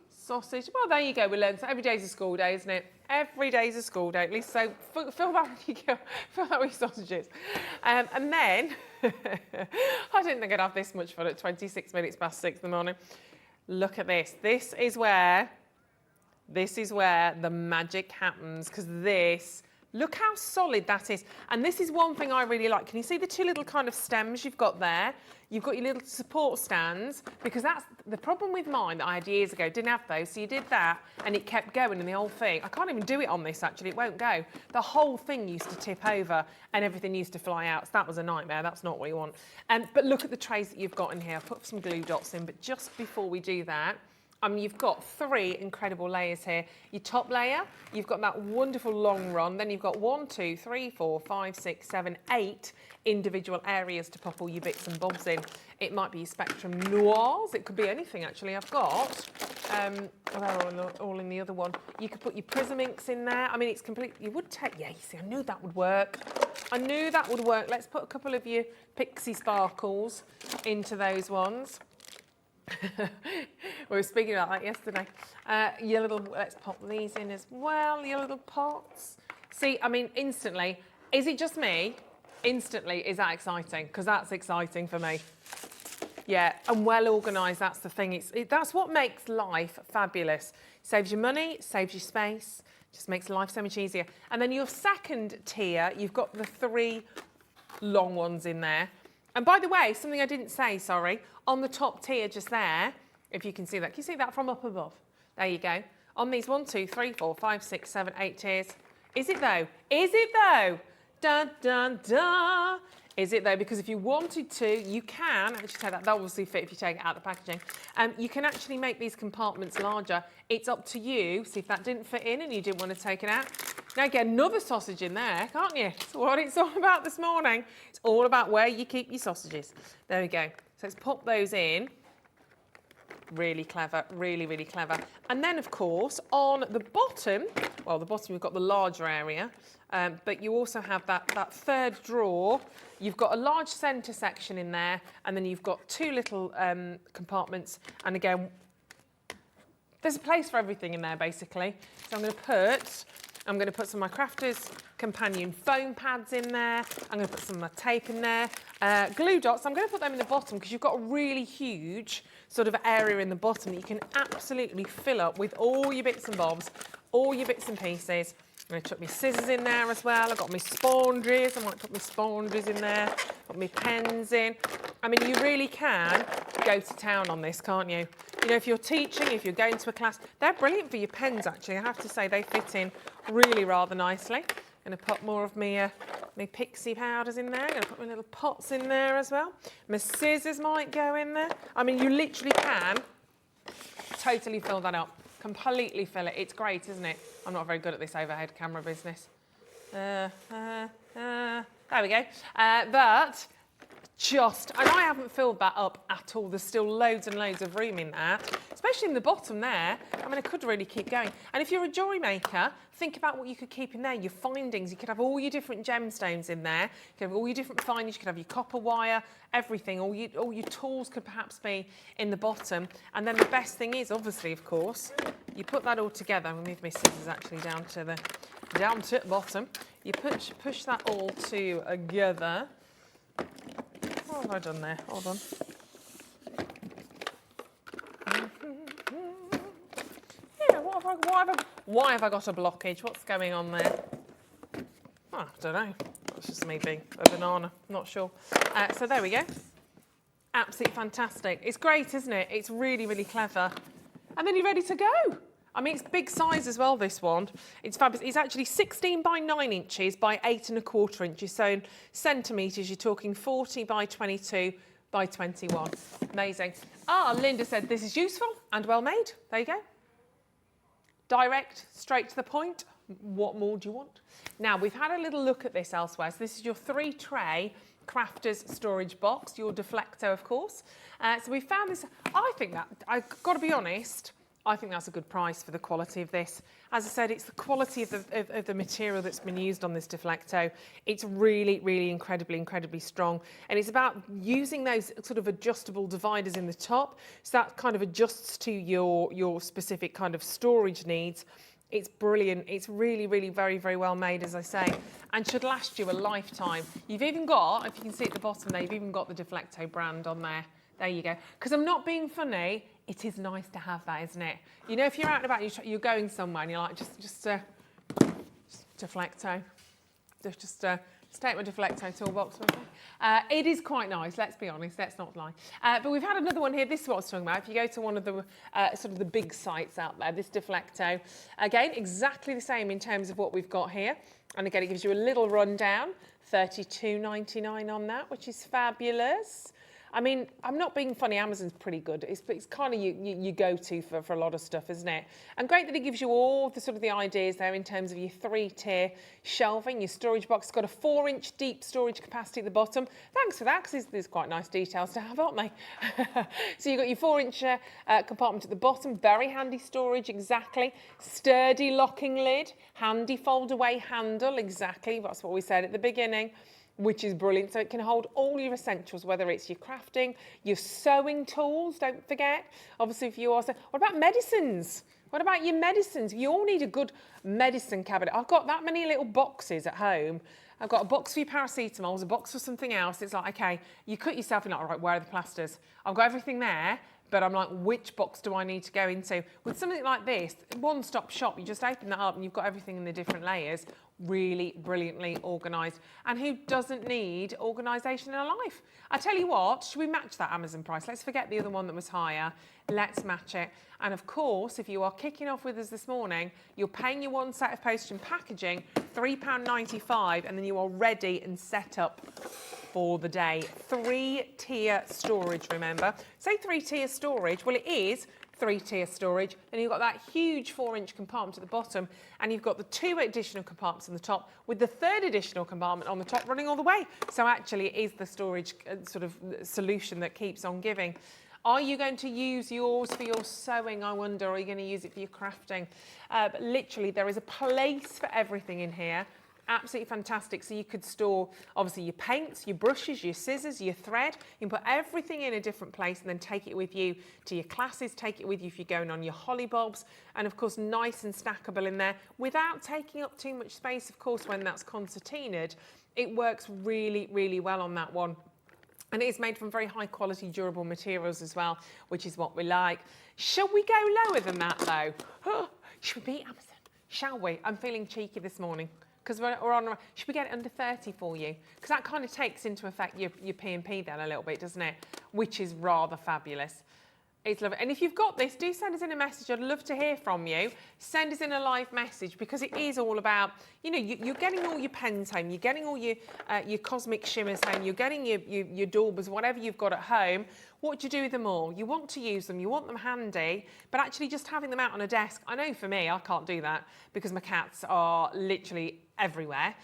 sausage. Well, there you go, we learned. So every day's a school day, isn't it? Every day's a school day, at least. So fill that with sausages. And then, I didn't think I'd have this much fun at 26 minutes past 6 in the morning. Look at this. This is where This is where the magic happens, because this, look how solid that is. And this is one thing I really like. Can you see the two little kind of stems you've got there? You've got your little support stands, because that's the problem with mine that I had years ago. Didn't have those, so you did that and it kept going, and the whole thing, I can't even do it on this actually, it won't go. The whole thing used to tip over and everything used to fly out. So that was a nightmare, that's not what you want. But look at the trays that you've got in here. I've put some glue dots in, but just before we do that, you've got 3 incredible layers here. Your top layer, you've got that wonderful long run. Then you've got 1, 2, 3, 4, 5, 6, 7, 8 individual areas to pop all your bits and bobs in. It might be your Spectrum Noirs. It could be anything, actually. I've got, they're all in the other one. You could put your Prism inks in there. I mean, it's complete. You would take, yeah, you see, I knew that would work. I knew that would work. Let's put a couple of your Pixie Sparkles into those ones. We were speaking about that yesterday. Your little, let's pop these in as well, your little pots. See, I mean, instantly, is it just me? Instantly, is that exciting? Because that's exciting for me. Yeah, and well organised, that's the thing. That's what makes life fabulous. Saves you money, saves you space, just makes life so much easier. And then your second tier, you've got the 3 long ones in there. And by the way, something I didn't say, sorry, on the top tier just there, if you can see that from up above? There you go. On these 1, 2, 3, 4, 5, 6, 7, 8 tiers. Is it though? Is it though? Dun, dun, dun. Is it though? Because if you wanted to, you can actually take that. That will obviously fit if you take it out of the packaging. You can actually make these compartments larger. It's up to you. See if that didn't fit in and you didn't want to take it out. Now get another sausage in there, can't you? It's what it's all about this morning. It's all about where you keep your sausages. There we go. So let's pop those in. Really clever, really, really clever. And then, of course, on the bottom, well, the bottom, you've got the larger area, but you also have that third drawer. You've got a large centre section in there, and then you've got 2 little compartments. And again, there's a place for everything in there, basically. So I'm going to put some of my Crafters Companion foam pads in there. I'm going to put some of my tape in there. Glue dots, I'm going to put them in the bottom because you've got a really huge sort of area in the bottom that you can absolutely fill up with all your bits and bobs, all your bits and pieces. I'm going to chuck my scissors in there as well. I've got my sponges. I might put my sponges in there. Put my pens in. I mean, you really can go to town on this, can't you? You know, if you're teaching, if you're going to a class, they're brilliant for your pens, actually. I have to say they fit in really rather nicely. I'm going to put more of my pixie powders in there. I'm going to put my little pots in there as well. My scissors might go in there. I mean, you literally can totally fill that up. Completely fill it. It's great, isn't it? I'm not very good at this overhead camera business. There we go. And I haven't filled that up at all. There's still loads and loads of room in that, especially in the bottom there. I mean, I could really keep going. And if you're a jewellery maker, think about what you could keep in there. Your findings, you could have all your different gemstones in there. You could have all your different findings. You could have your copper wire, everything. All your tools could perhaps be in the bottom. And then the best thing is, obviously, of course, you put that all together. I'm going to move my scissors actually down to the bottom. You push that all together. What have I done there? Hold on. Yeah, why have I got a blockage? What's going on there? Oh, I don't know. That's just me being a banana. Not sure. So there we go. Absolutely fantastic. It's great, isn't it? It's really, really clever. And then you're ready to go. I mean, it's big size as well, this one. It's fabulous. It's actually 16 by 9 inches by 8 1/4 inches. So in centimetres, you're talking 40 by 22 by 21. Amazing. Linda said this is useful and well made. There you go. Direct, straight to the point. What more do you want? Now, we've had a little look at this elsewhere. So this is your 3-tray Crafters storage box, your Deflecto, of course. So we found this. I think that, I've got to be honest, I think that's a good price for the quality of this. As I said, it's the quality of the material that's been used on this Deflecto. It's really, really incredibly strong. And it's about using those sort of adjustable dividers in the top. So that kind of adjusts to your specific kind of storage needs. It's brilliant. It's really, really very, very well made, as I say, and should last you a lifetime. You've even got, if you can see at the bottom there, you've even got the Deflecto brand on there. There you go. Because I'm not being funny, it is nice to have that, isn't it? You know, if you're out and about, you're going somewhere and you're like, just Deflecto. Just take my Deflecto toolbox with me. It is quite nice, let's be honest, let's not lie. But we've had another one here, this is what I was talking about. If you go to one of the sort of the big sites out there, this Deflecto, again, exactly the same in terms of what we've got here. And again, it gives you a little rundown, $32.99 on that, which is fabulous. I mean, I'm not being funny, Amazon's pretty good. It's kind of you go-to for a lot of stuff, isn't it? And great that it gives you all the sort of the ideas there in terms of your 3-tier shelving, your storage box. It's got a 4-inch deep storage capacity at the bottom. Thanks for that, because there's quite nice details to have, aren't they? So you've got your 4-inch compartment at the bottom, very handy storage, exactly. Sturdy locking lid, handy fold-away handle, exactly. That's what we said at the beginning, which is brilliant. So it can hold all your essentials, whether it's your crafting, your sewing tools, don't forget. Obviously, if you also, what about medicines? What about your medicines? You all need a good medicine cabinet. I've got that many little boxes at home. I've got a box for your paracetamols, a box for something else. It's like, okay, you cut yourself in, like, all right, where are the plasters? I've got everything there, but I'm like, which box do I need to go into? With something like this, one-stop shop, you just open that up and you've got everything in the different layers, really brilliantly organised. And who doesn't need organisation in their life? I tell you what, should we match that Amazon price? Let's forget the other one that was higher. Let's match it. And of course, if you are kicking off with us this morning, you're paying your one set of postage and packaging, £3.95, and then you are ready and set up for the day. 3-tier storage, remember. Say 3-tier storage, well, it is 3-tier storage, and you've got that huge 4-inch compartment at the bottom, and you've got the 2 additional compartments on the top, with the 3rd additional compartment on the top running all the way. So actually it is the storage sort of solution that keeps on giving. Are you going to use yours for your sewing, I wonder, or are you going to use it for your crafting? But literally, there is a place for everything in here. Absolutely fantastic. So you could store, obviously, your paints, your brushes, your scissors, your thread. You can put everything in a different place and then take it with you to your classes, take it with you if you're going on your hollybobs, and of course, nice and stackable in there without taking up too much space, of course, when that's concertinaed. It works really, really well on that one. And it is made from very high quality, durable materials as well, which is what we like. Shall we go lower than that, though? Should we beat Amazon? Shall we? I'm feeling cheeky this morning, because we're on. Should we get it under 30 for you? Because that kind of takes into effect your P&P then a little bit, doesn't it? Which is rather fabulous. It's lovely. And if you've got this, do send us in a message. I'd love to hear from you. Send us in a live message, because it is all about, you know, you're getting all your pens home, you're getting all your cosmic shimmers home, you're getting your daubers, whatever you've got at home. What do you do with them all? You want to use them, you want them handy, but actually just having them out on a desk, I know for me, I can't do that because my cats are literally everywhere.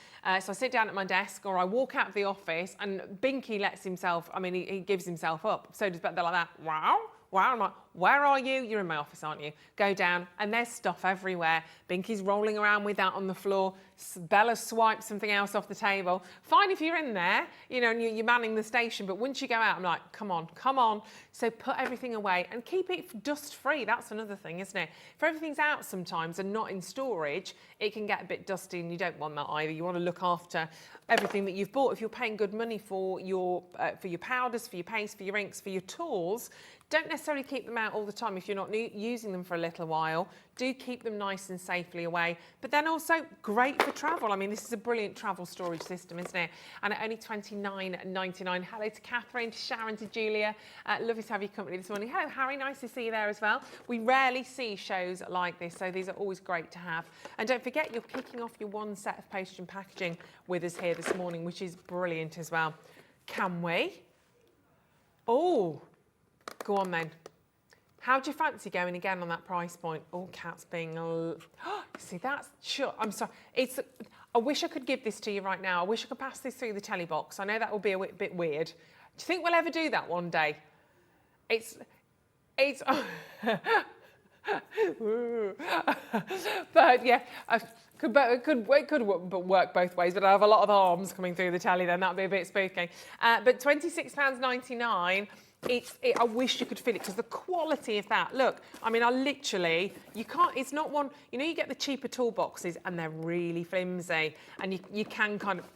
So I sit down at my desk or I walk out of the office and Binky lets himself, I mean, he gives himself up. So does Beth, they're like that, wow. Wow, I'm like, where are you? You're in my office, aren't you? Go down, and there's stuff everywhere. Binky's rolling around with that on the floor. Bella swipes something else off the table. Fine if you're in there, you know, and you're manning the station, but once you go out, I'm like, come on, come on. So put everything away and keep it dust-free. That's another thing, isn't it? If everything's out sometimes and not in storage, it can get a bit dusty, and you don't want that either. You want to look after everything that you've bought. If you're paying good money for your powders, for your paste, for your inks, for your tools, don't necessarily keep them out all the time if you're not using them for a little while. Do keep them nice and safely away. But then also great for travel. I mean, this is a brilliant travel storage system, isn't it? And at only $29.99. Hello to Catherine, to Sharon, to Julia. Lovely to have your company this morning. Hello, Harry. Nice to see you there as well. We rarely see shows like this, so these are always great to have. And don't forget, you're kicking off your one set of postage and packaging with us here this morning, which is brilliant as well. Can we? Oh. Go on then. How do you fancy going again on that price point? Oh, Cat's being see, that's sure. I'm sorry. I wish I could give this to you right now. I wish I could pass this through the telly box. I know that will be a bit weird. Do you think we'll ever do that one day? It's but yeah, it could work both ways, but I have a lot of arms coming through the telly then. That'd be a bit spooky. But £26.99. I wish you could feel it, because the quality of that, look, I mean, you can't, it's not one, you know, you get the cheaper toolboxes and they're really flimsy, and you can kind of,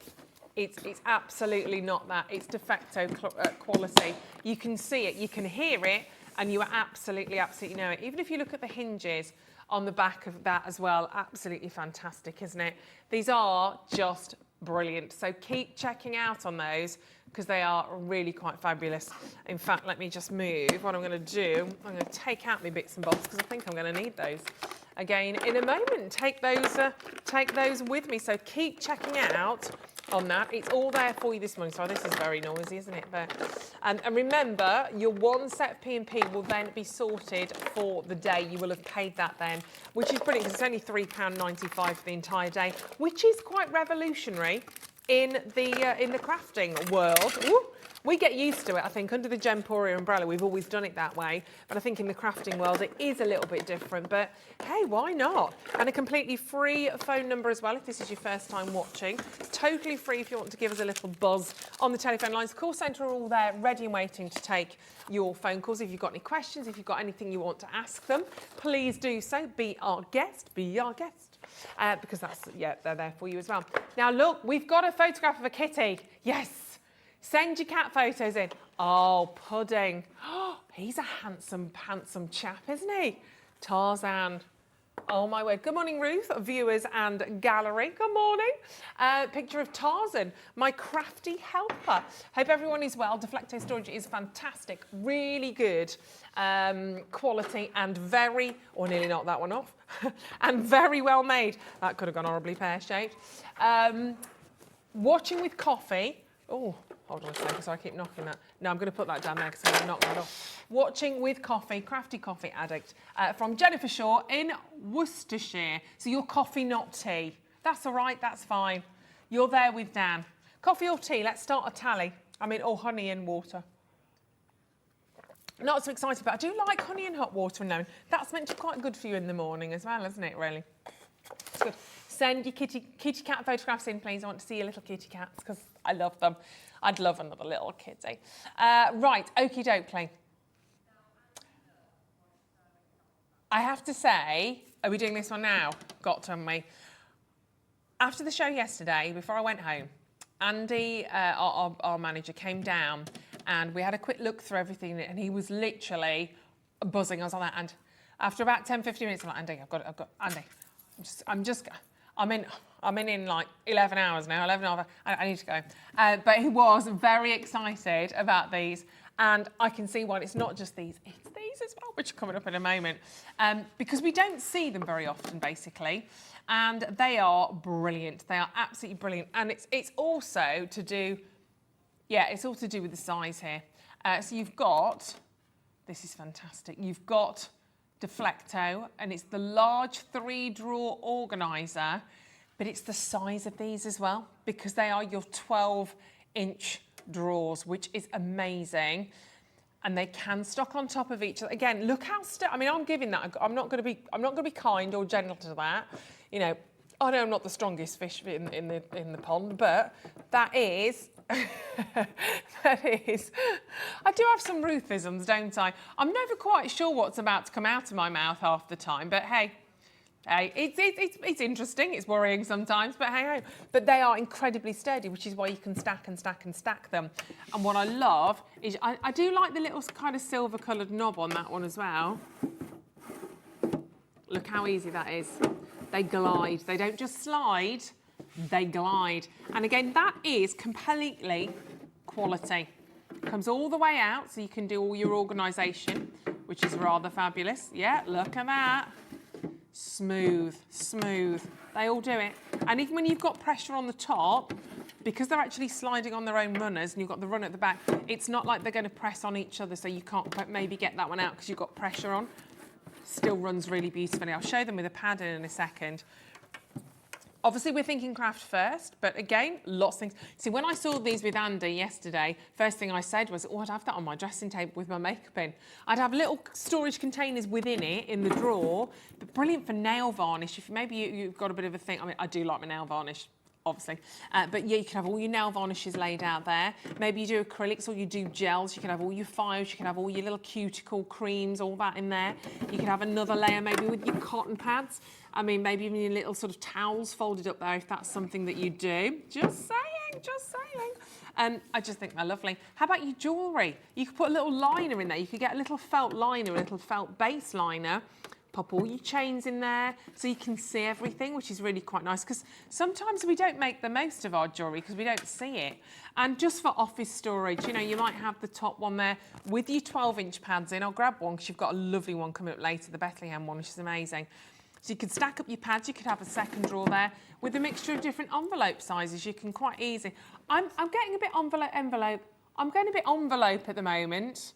it's absolutely not that. It's de facto quality. You can see it, you can hear it, and you absolutely know it. Even if you look at the hinges on the back of that as well, absolutely fantastic, isn't it? These are just brilliant. So keep checking out on those because they are really quite fabulous. In fact, let me just move. What I'm going to do, I'm going to take out my bits and bobs because I think I'm going to need those again in a moment. Take those with me. So keep checking out on that. It's all there for you this morning. So this is very noisy, isn't it? But and remember, your one set of P&P will then be sorted for the day. You will have paid that then, which is brilliant because it's only £3.95 for the entire day, which is quite revolutionary in the crafting world. Ooh, we get used to it, I think. Under the Gemporia umbrella, we've always done it that way. But I think in the crafting world, it is a little bit different. But hey, why not? And a completely free phone number as well, if this is your first time watching. Totally free if you want to give us a little buzz on the telephone lines. The call centre are all there, ready and waiting to take your phone calls. If you've got any questions, if you've got anything you want to ask them, please do so. Be our guest. Because they're there for you as well. Now, look, we've got a photograph of a kitty. Yes. Send your cat photos in. Oh, Pudding. Oh, he's a handsome chap, isn't he? Tarzan. Oh, my word. Good morning, Ruth, viewers and gallery. Good morning. Picture of Tarzan, my crafty helper. Hope everyone is well. Deflecto storage is fantastic. Really good quality and very, or nearly knocked that one off, and very well made. That could have gone horribly pear-shaped. Watching with coffee. Oh, hold on a second, so I keep knocking that. No, I'm going to put that down there because I'm going to knock that off. Watching with coffee, crafty coffee addict, from Jennifer Shaw in Worcestershire. So your coffee, not tea. That's all right, that's fine. You're there with Dan. Coffee or tea? Let's start a tally. Or honey and water. Not so excited, but I do like honey and hot water and lemon. That's meant to be quite good for you in the morning as well, isn't it, really? It's good. Send your kitty cat photographs in, please. I want to see your little kitty cats because I love them. I'd love another little kitty. Right, okie dokie. I have to say, are we doing this one now? Got to, haven't we? After the show yesterday, before I went home, Andy, our manager, came down and we had a quick look through everything and he was literally buzzing. I was like that, and after about 10, 15 minutes, I'm like, Andy, I've got Andy. I'm in like 11 hours now, 11 hours, I need to go. But he was very excited about these, and I can see why. It's not just these, it's these as well, which are coming up in a moment, because we don't see them very often, basically, and they are brilliant. They are absolutely brilliant, and it's also to do, it's all to do with the size here. So you've got, this is fantastic, you've got Deflecto, and it's the large 3-drawer organiser, but it's the size of these as well, because they are your 12-inch drawers, which is amazing, and they can stock on top of each other. Again, look how I'm giving that. I'm not going to be kind or gentle to that. I know I'm not the strongest fish in the pond, but that is. That is. I do have some Ruthisms, don't I? I'm never quite sure what's about to come out of my mouth half the time, but hey, it's interesting. It's worrying sometimes, but hey. But they are incredibly sturdy, which is why you can stack and stack and stack them. And what I love is I do like the little kind of silver-coloured knob on that one as well. Look how easy that is. They glide. They don't just slide. They glide. And again, that is completely quality. Comes all the way out, so you can do all your organisation, which is rather fabulous. Yeah, look at that. Smooth, smooth. They all do it. And even when you've got pressure on the top, because they're actually sliding on their own runners and you've got the runner at the back, it's not like they're going to press on each other, so you can't maybe get that one out because you've got pressure on. Still runs really beautifully. I'll show them with a pad in a second. Obviously, we're thinking craft first, but again, lots of things. See, when I saw these with Andy yesterday, first thing I said was, I'd have that on my dressing table with my makeup in. I'd have little storage containers within it, in the drawer, but brilliant for nail varnish. If maybe you've got a bit of a thing, I do like my nail varnish, obviously. But yeah, you can have all your nail varnishes laid out there. Maybe you do acrylics or you do gels. You can have all your files. You can have all your little cuticle creams, all that in there. You can have another layer maybe with your cotton pads. Maybe even your little sort of towels folded up there if that's something that you do. Just saying, just saying. I just think they're lovely. How about your jewellery? You could put a little liner in there. You could get a little felt liner, a little felt base liner. Pop all your chains in there so you can see everything, which is really quite nice, because sometimes we don't make the most of our jewellery because we don't see it. And just for office storage, you know, you might have the top one there with your 12-inch pads in. I'll grab one because you've got a lovely one coming up later, the Bethlehem one, which is amazing. So you could stack up your pads, you could have a second drawer there with a mixture of different envelope sizes. You can quite easy. I'm getting a bit envelope. I'm going a bit envelope at the moment,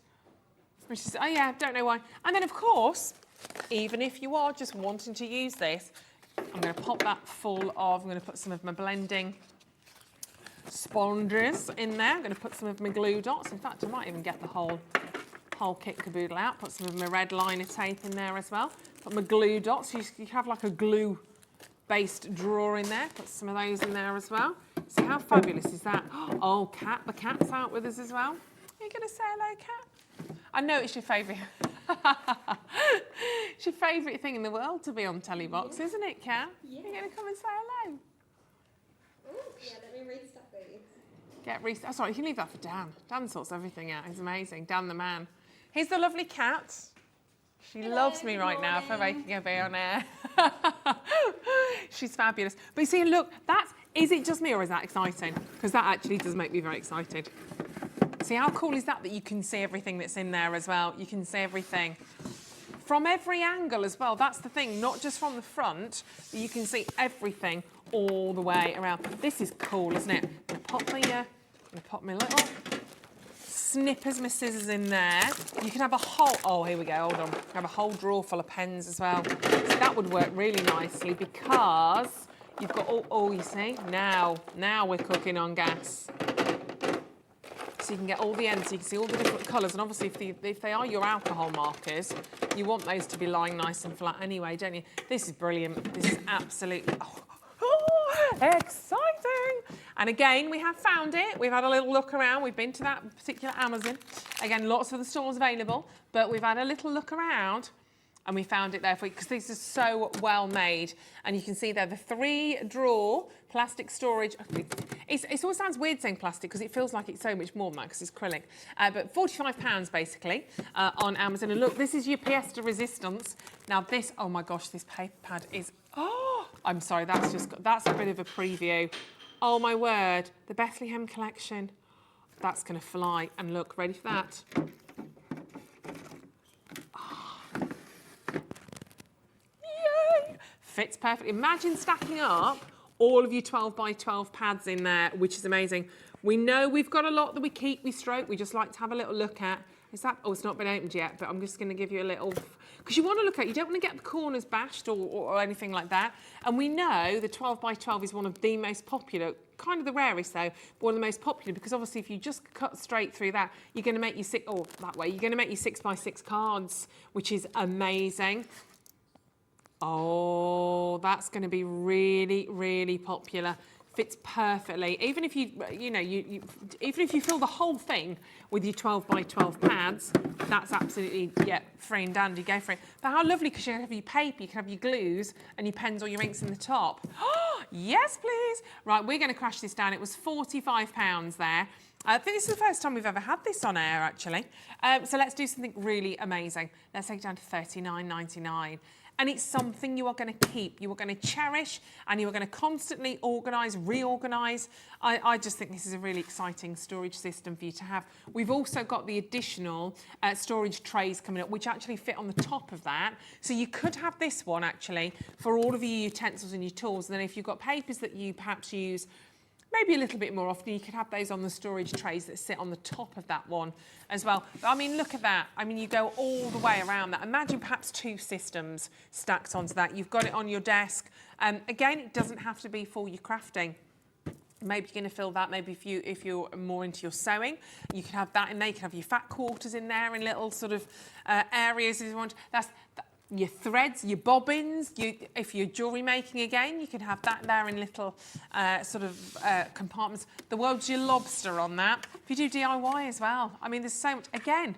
which is, oh yeah, don't know why. And then of course, even if you are just wanting to use this, I'm going to pop that full of, I'm going to put some of my blending sponges in there. I'm going to put some of my glue dots. In fact, I might even get the whole kit caboodle out. Put some of my red liner tape in there as well. Put my glue dots. You have like a glue-based drawer in there. Put some of those in there as well. See how fabulous is that? Oh, cat. The cat's out with us as well. Are you going to say hello, cat? I know it's your favourite. It's your favourite thing in the world to be on Telebox, isn't it, Kat? Yeah. You're going to come and say hello? Oh, yeah, let me restock these. Get restock. Oh, sorry, you can leave that for Dan. Dan sorts everything out. He's amazing. Dan the man. Here's the lovely Kat. She loves me right now for making her be on air. She's fabulous. But you see, look, is it just me or is that exciting? Because that actually does make me very excited. See how cool is that you can see everything that's in there as well. You can see everything from every angle as well. That's the thing, not just from the front, but you can see everything all the way around. This is cool, isn't it? I'm going to pop my little snippers, my scissors in there. You can have a whole, oh, here we go, hold on. Have a whole drawer full of pens as well. So that would work really nicely because you've got all you see, now we're cooking on gas. So you can get all the ends, so you can see all the different colours. And obviously, if they are your alcohol markers, you want those to be lying nice and flat anyway, don't you? This is brilliant. This is absolutely exciting. And again, we have found it. We've had a little look around. We've been to that particular Amazon. Again, lots of the stores available, but we've had a little look around and we found it there for you because these are so well made. And you can see there the 3-drawer plastic storage. It always sounds weird saying plastic because it feels like it's so much more than that because it's acrylic. But £45 basically on Amazon. And look, this is your pièce de resistance. Now this, oh my gosh, this paper pad is, I'm sorry, that's a bit of a preview. Oh my word, the Bethlehem collection. That's going to fly. And look, ready for that? Fits perfectly. Imagine stacking up all of your 12 by 12 pads in there, which is amazing. We know we've got a lot that we keep, we stroke, we just like to have a little look at. Is that, oh, it's not been opened yet, but I'm just going to give you a little, because you want to look at, you don't want to get the corners bashed or anything like that. And we know the 12 by 12 is one of the most popular, kind of the rarest though, but one of the most popular because obviously if you just cut straight through that, you're going to make your you're going to make your 6 by 6 cards, which is amazing. Oh, that's going to be really, really popular. Fits perfectly. Even if even if you fill the whole thing with your 12 by 12 pads, that's absolutely, yeah, free and dandy. Go for it. But how lovely, because you can have your paper, you can have your glues and your pens or your inks in the top. Oh, yes, please. Right, we're going to crash this down. It was £45 there. I think this is the first time we've ever had this on air, actually. So let's do something really amazing. Let's take it down to £39.99. And it's something you are going to keep, you are going to cherish, and you are going to constantly organise, reorganise. I just think this is a really exciting storage system for you to have. We've also got the additional storage trays coming up, which actually fit on the top of that. So you could have this one, actually, for all of your utensils and your tools. And then if you've got papers that you perhaps use maybe a little bit more often, you could have those on the storage trays that sit on the top of that one as well. But, I mean, look at that. I mean, you go all the way around that. Imagine perhaps 2 systems stacked onto that. You've got it on your desk. Again, it doesn't have to be for your crafting. Maybe you're going to fill that. Maybe if you're more into your sewing, you can have that in there. You can have your fat quarters in there in little sort of areas if you want. Your threads, your bobbins, if you're jewellery making again, you can have that there in little compartments. The world's your lobster on that. If you do DIY as well, I mean, there's so much. Again,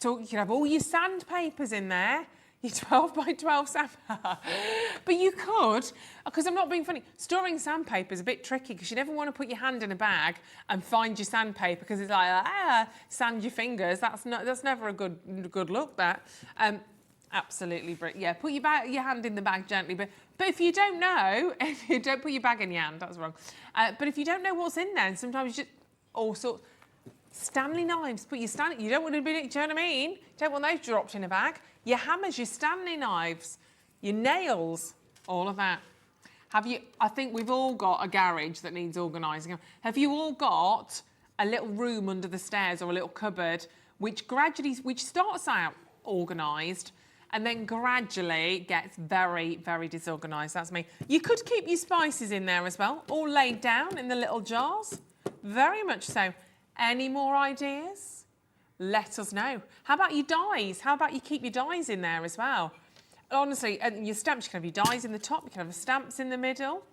you can have all your sandpapers in there. your 12 by 12 sandpaper. But you could, because I'm not being funny, storing sandpaper is a bit tricky because you never want to put your hand in a bag and find your sandpaper because it's like, sand your fingers. That's never a good look, that. Absolutely, yeah. Put your hand in the bag gently, but if you don't know, if you don't put your bag in your hand, that's wrong. But if you don't know what's in there, and sometimes you just all sorts. Stanley knives, you don't want to be, do you know what I mean? You don't want those dropped in a bag. Your hammers, your Stanley knives, your nails, all of that. I think we've all got a garage that needs organising. Have you all got a little room under the stairs or a little cupboard which starts out organised and then gradually gets very, very disorganised? That's me. You could keep your spices in there as well, all laid down in the little jars. Very much so. Any more ideas? Let us know. How about your dies? How about you keep your dies in there as well? Honestly, and your stamps, you can have your dies in the top, you can have the stamps in the middle.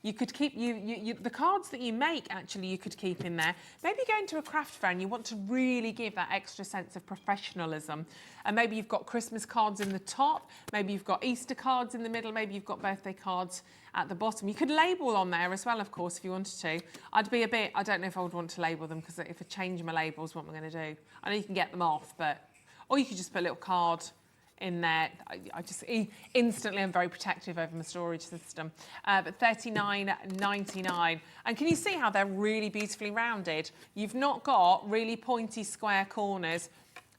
You could keep the cards that you make, actually, you could keep in there. Maybe go into a craft fair and you want to really give that extra sense of professionalism. And maybe you've got Christmas cards in the top, maybe you've got Easter cards in the middle, maybe you've got birthday cards at the bottom. You could label on there as well, of course, if you wanted to. I don't know if I would want to label them because if I change my labels, what am I going to do? I know you can get them off, or you could just put a little card in there. I just instantly am very protective over my storage system. But $39.99. And can you see how they're really beautifully rounded? You've not got really pointy square corners.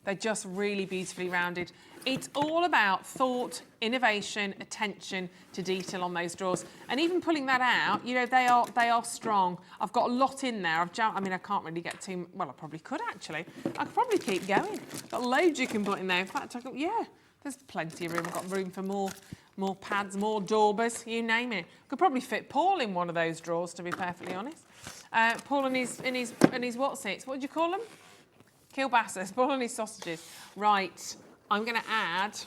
They're just really beautifully rounded. It's all about thought, innovation, attention to detail on those drawers. And even pulling that out, you know, they are strong. I've got a lot in there. I can't really get too, well, I probably could actually. I could probably keep going. Got loads you can put in there. In fact, there's plenty of room. I've got room for more pads, more daubers, you name it. Could probably fit Paul in one of those drawers, to be perfectly honest. Paul and his what's-its. What do you call them? Kielbassas. Paul and his sausages. Right, I'm going to add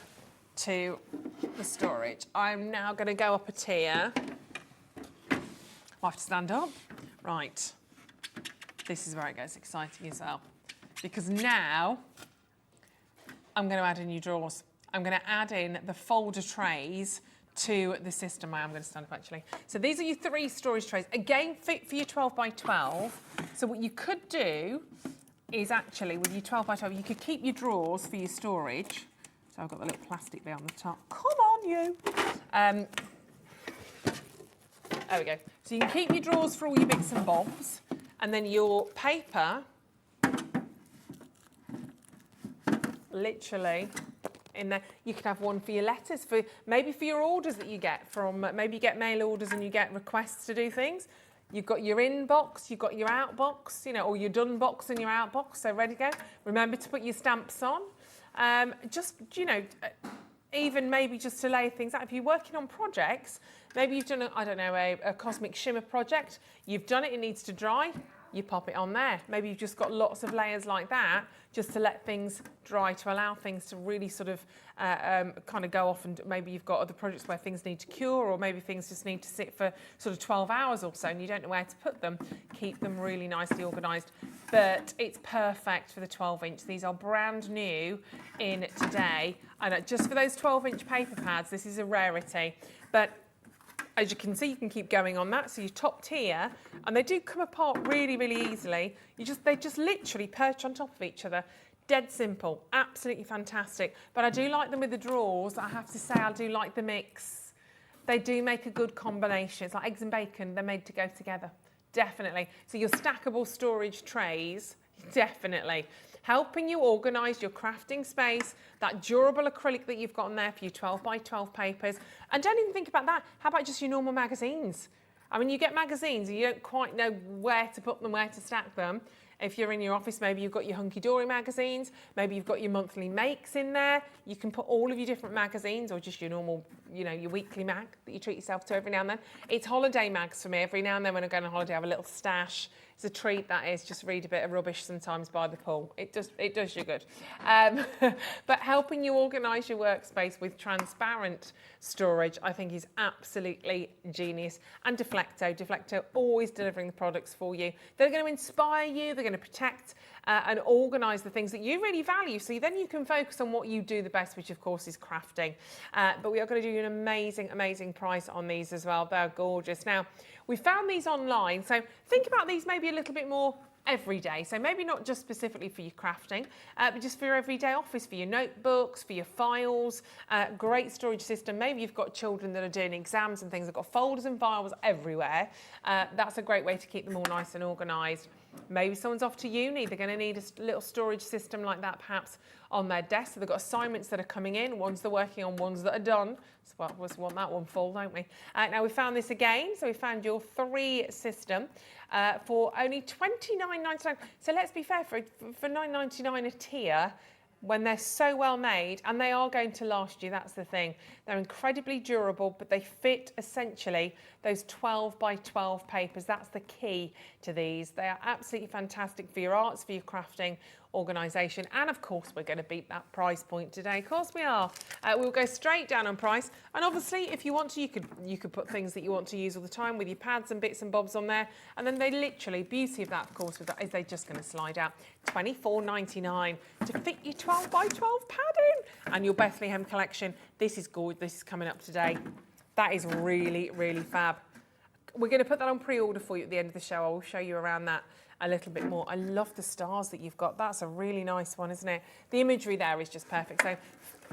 to the storage. I'm now going to go up a tier. I have to stand up. Right. This is where it gets exciting as well. Because now I'm going to add in new drawers. I'm going to add in the folder trays to the system. I am going to stand up actually. So these are your 3 storage trays. Again, fit for your 12 by 12. So what you could do is actually, with your 12 by 12, you could keep your drawers for your storage. So I've got the little plastic bit on the top. Come on, you. There we go. So you can keep your drawers for all your bits and bobs. And then your paper, literally, in there. You could have one for your letters, maybe for your orders that you get from, maybe you get mail orders and you get requests to do things. You've got your inbox, you've got your outbox, you know, or your done box and your outbox, so ready to go. Remember to put your stamps on. Just, you know, even maybe just to lay things out. If you're working on projects, maybe you've done, a cosmic shimmer project, you've done it, it needs to dry, you pop it on there. Maybe you've just got lots of layers like that, just to let things dry, to allow things to really sort of kind of go off, and maybe you've got other projects where things need to cure, or maybe things just need to sit for sort of 12 hours or so and you don't know where to put them. Keep them really nicely organised. But it's perfect for the 12-inch. These are brand new in today. And just for those 12-inch paper pads, this is a rarity. But as you can see, you can keep going on that. So your top tier, and they do come apart really, really easily. They just literally perch on top of each other. Dead simple, absolutely fantastic. But I do like them with the drawers. I have to say, I do like the mix. They do make a good combination. It's like eggs and bacon. They're made to go together, definitely. So your stackable storage trays, definitely. Helping you organise your crafting space, that durable acrylic that you've got on there for your 12 by 12 papers. And don't even think about that. How about just your normal magazines? I mean, you get magazines and you don't quite know where to put them, where to stack them. If you're in your office, maybe you've got your hunky-dory magazines, maybe you've got your monthly makes in there. You can put all of your different magazines, or just your normal, you know, your weekly mag that you treat yourself to every now and then. It's holiday mags for me. Every now and then when I go on holiday, I have a little stash. It's a treat, that is. Just read a bit of rubbish sometimes by the pool. It does you good. But helping you organise your workspace with transparent storage, I think, is absolutely genius. And Deflecto always delivering the products for you. They're going to inspire you. They're going to protect and organise the things that you really value, so then you can focus on what you do the best, which of course is crafting. But we are going to do you an amazing price on these as well. They're gorgeous. Now, we found these online, so think about these maybe a little bit more every day. So maybe not just specifically for your crafting, but just for your everyday office, for your notebooks, for your files. Great storage system. Maybe you've got children that are doing exams and things. They've got folders and files everywhere. That's a great way to keep them all nice and organised. Maybe someone's off to uni. They're going to need a little storage system like that perhaps on their desk. So they've got assignments that are coming in, ones they're working on, ones that are done. So we always want that one full, don't we? Now we found this again. So we found your 3 system for only $29.99. So let's be fair, for $9.99 a tier, when they're so well made, and they are going to last you, that's the thing. They're incredibly durable, but they fit essentially those 12 by 12 papers. That's the key to these. They are absolutely fantastic for your arts, for your crafting, organisation, and of course we're going to beat that price point today. Of course we are. We'll go straight down on price, and obviously if you want to, you could put things that you want to use all the time with your pads and bits and bobs on there, and then they literally, beauty of that of course with that is they're just going to slide out. $24.99 to fit your 12 by 12 padding and your Bethlehem collection. This is good. This is coming up today. That is really fab. We're going to put that on pre-order for you at the end of the show. I will show you around that a little bit more. I love the stars that you've got. That's a really nice one, isn't it? The imagery there is just perfect. So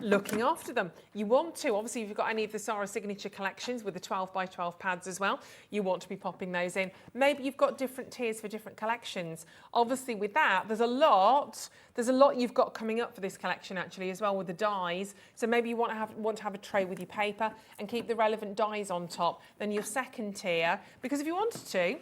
looking after them. You want to, obviously, if you've got any of the Sarah signature collections with the 12 by 12 pads as well, you want to be popping those in. Maybe you've got different tiers for different collections. Obviously, with that, there's a lot you've got coming up for this collection actually as well with the dies. So maybe you want to have a tray with your paper and keep the relevant dies on top. Then your second tier, because if you wanted to,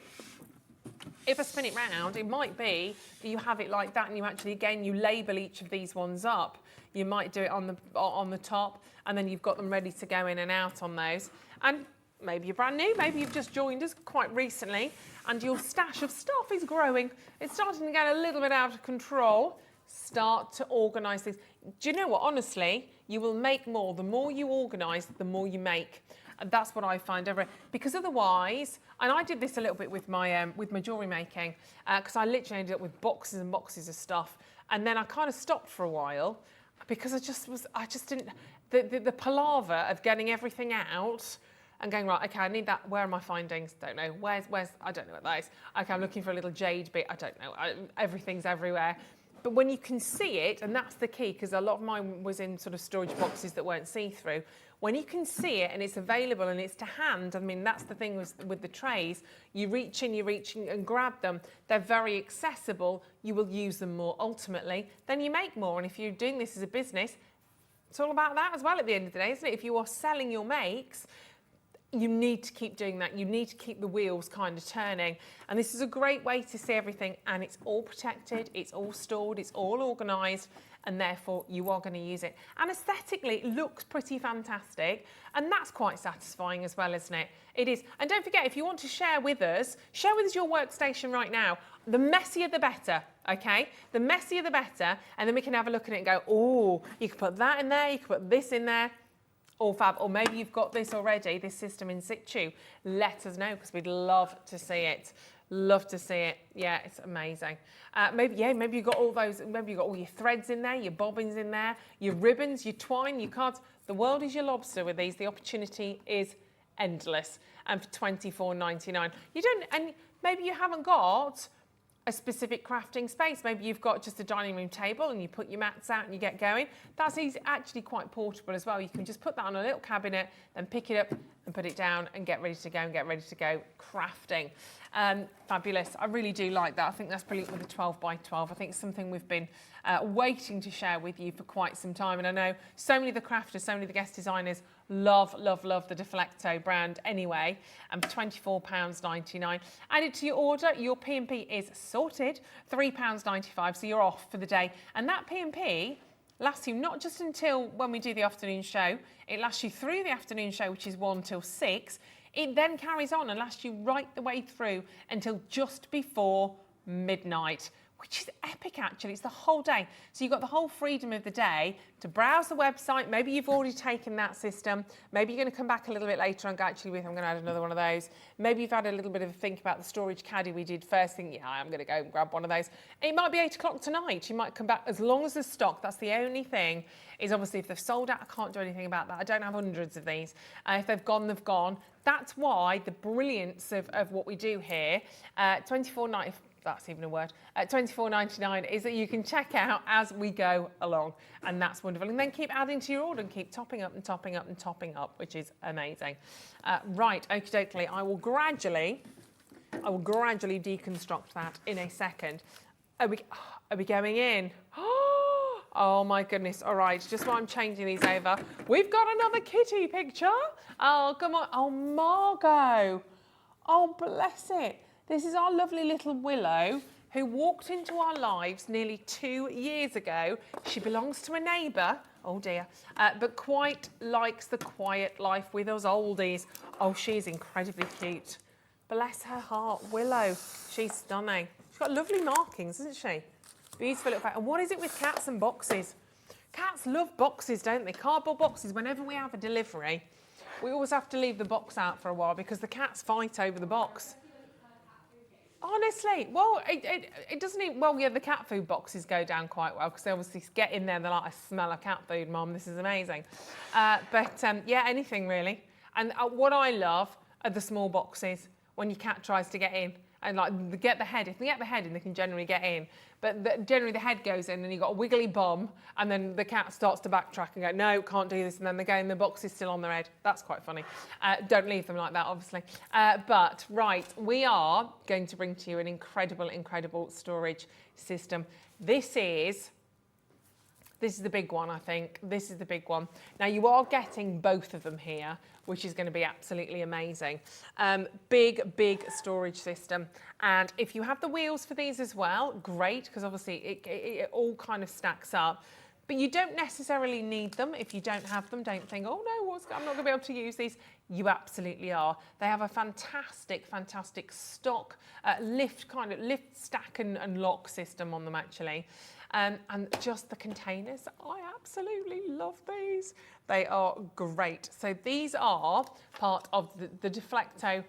if I spin it round, it might be that you have it like that and you actually, again, you label each of these ones up. You might do it on the top, and then you've got them ready to go in and out on those. And maybe you're brand new, maybe you've just joined us quite recently, and your stash of stuff is growing. It's starting to get a little bit out of control. Start to organise things. Do you know what? Honestly, you will make more. The more you organise, the more you make. And that's what I find because otherwise, and I did this a little bit with my jewellery making, because I literally ended up with boxes and boxes of stuff, and then I kind of stopped for a while because I just didn't, the palaver of getting everything out and going, right, okay, I need that. Where are my findings? Don't know. Where's I don't know what that is. Okay, I'm looking for a little jade bit. I don't know. Everything's everywhere. But when you can see it, and that's the key, because a lot of mine was in sort of storage boxes that weren't see-through. When you can see it and it's available and it's to hand, I mean, that's the thing with the trays. You reach in and grab them. They're very accessible. You will use them more ultimately. Then you make more. And if you're doing this as a business, it's all about that as well at the end of the day, isn't it? If you are selling your makes, you need to keep doing that. You need to keep the wheels kind of turning. And this is a great way to see everything, and it's all protected, it's all stored, it's all organised, and therefore you are going to use it. And aesthetically, it looks pretty fantastic, and that's quite satisfying as well, isn't it? It is. And don't forget, if you want to share with us your workstation right now. The messier the better, okay? The messier the better, and then we can have a look at it and go, oh, you could put that in there, you could put this in there. All fab. Or maybe you've got this already, this system in situ. Let us know, because we'd love to see it. Love to see it. Yeah, it's amazing. Maybe you've got all those, maybe you've got all your threads in there, your bobbins in there, your ribbons, your twine, your cards. The world is your lobster with these. The opportunity is endless. And for $24.99. And maybe you haven't got a specific crafting space. Maybe you've got just a dining room table and you put your mats out and you get going. That's actually quite portable as well. You can just put that on a little cabinet, then pick it up and put it down and get ready to go crafting. Fabulous. I really do like that. I think that's brilliant with the 12 by 12. I think it's something we've been waiting to share with you for quite some time. And I know so many of the crafters, so many of the guest designers love the Deflecto brand anyway. And for £24.99. Added to your order, your P&P is sorted, £3.95, so you're off for the day. And that P&P lasts you not just until when we do the afternoon show, it lasts you through the afternoon show, which is 1 till 6. It then carries on and lasts you right the way through until just before midnight, which is epic actually. It's the whole day. So you've got the whole freedom of the day to browse the website. Maybe you've already taken that system. Maybe you're going to come back a little bit later and go, actually, I'm going to add another one of those. Maybe you've had a little bit of a think about the storage caddy we did first thing. Yeah, I'm going to go and grab one of those. It might be 8 o'clock tonight. You might come back as long as there's stock. That's the only thing is obviously if they've sold out, I can't do anything about that. I don't have hundreds of these. If they've gone, they've gone. That's why the brilliance of what we do here, $24.90. That's even a word, at $24.99 is that you can check out as we go along, and that's wonderful. And then keep adding to your order and keep topping up and topping up and topping up, which is amazing. Right, okie dokie, I will gradually deconstruct that in a second. Are we going in? Oh my goodness, all right, just while I'm changing these over, we've got another kitty picture. Oh, come on, oh, Margot. Oh, bless it. This is our lovely little Willow who walked into our lives nearly 2 years ago. She belongs to a neighbour, oh dear, but quite likes the quiet life with us oldies. Oh, she's incredibly cute. Bless her heart, Willow. She's stunning. She's got lovely markings, isn't she? Beautiful little. And what is it with cats and boxes? Cats love boxes, don't they? Cardboard boxes. Whenever we have a delivery, we always have to leave the box out for a while because the cats fight over the box. Honestly, well, it doesn't even, well, yeah, the cat food boxes go down quite well because they obviously get in there, they're like, I smell of cat food, Mum, this is amazing. Yeah, anything really. And what I love are the small boxes when your cat tries to get in and like get the head. If they get the head in, they can generally get in. But generally the head goes in and you've got a wiggly bum and then the cat starts to backtrack and go, no, can't do this. And then they go and the box is still on their head. That's quite funny. Don't leave them like that, obviously. But right, we are going to bring to you an incredible storage system. This is the big one, I think. This is the big one. Now, you are getting both of them here, which is going to be absolutely amazing. Big storage system. And if you have the wheels for these as well, great, because obviously it all kind of stacks up. But you don't necessarily need them. If you don't have them, don't think, oh no, I'm not going to be able to use these. You absolutely are. They have a fantastic stock lift stack and lock system on them actually. And just the containers, I absolutely love these. They are great. So these are part of the Deflecto,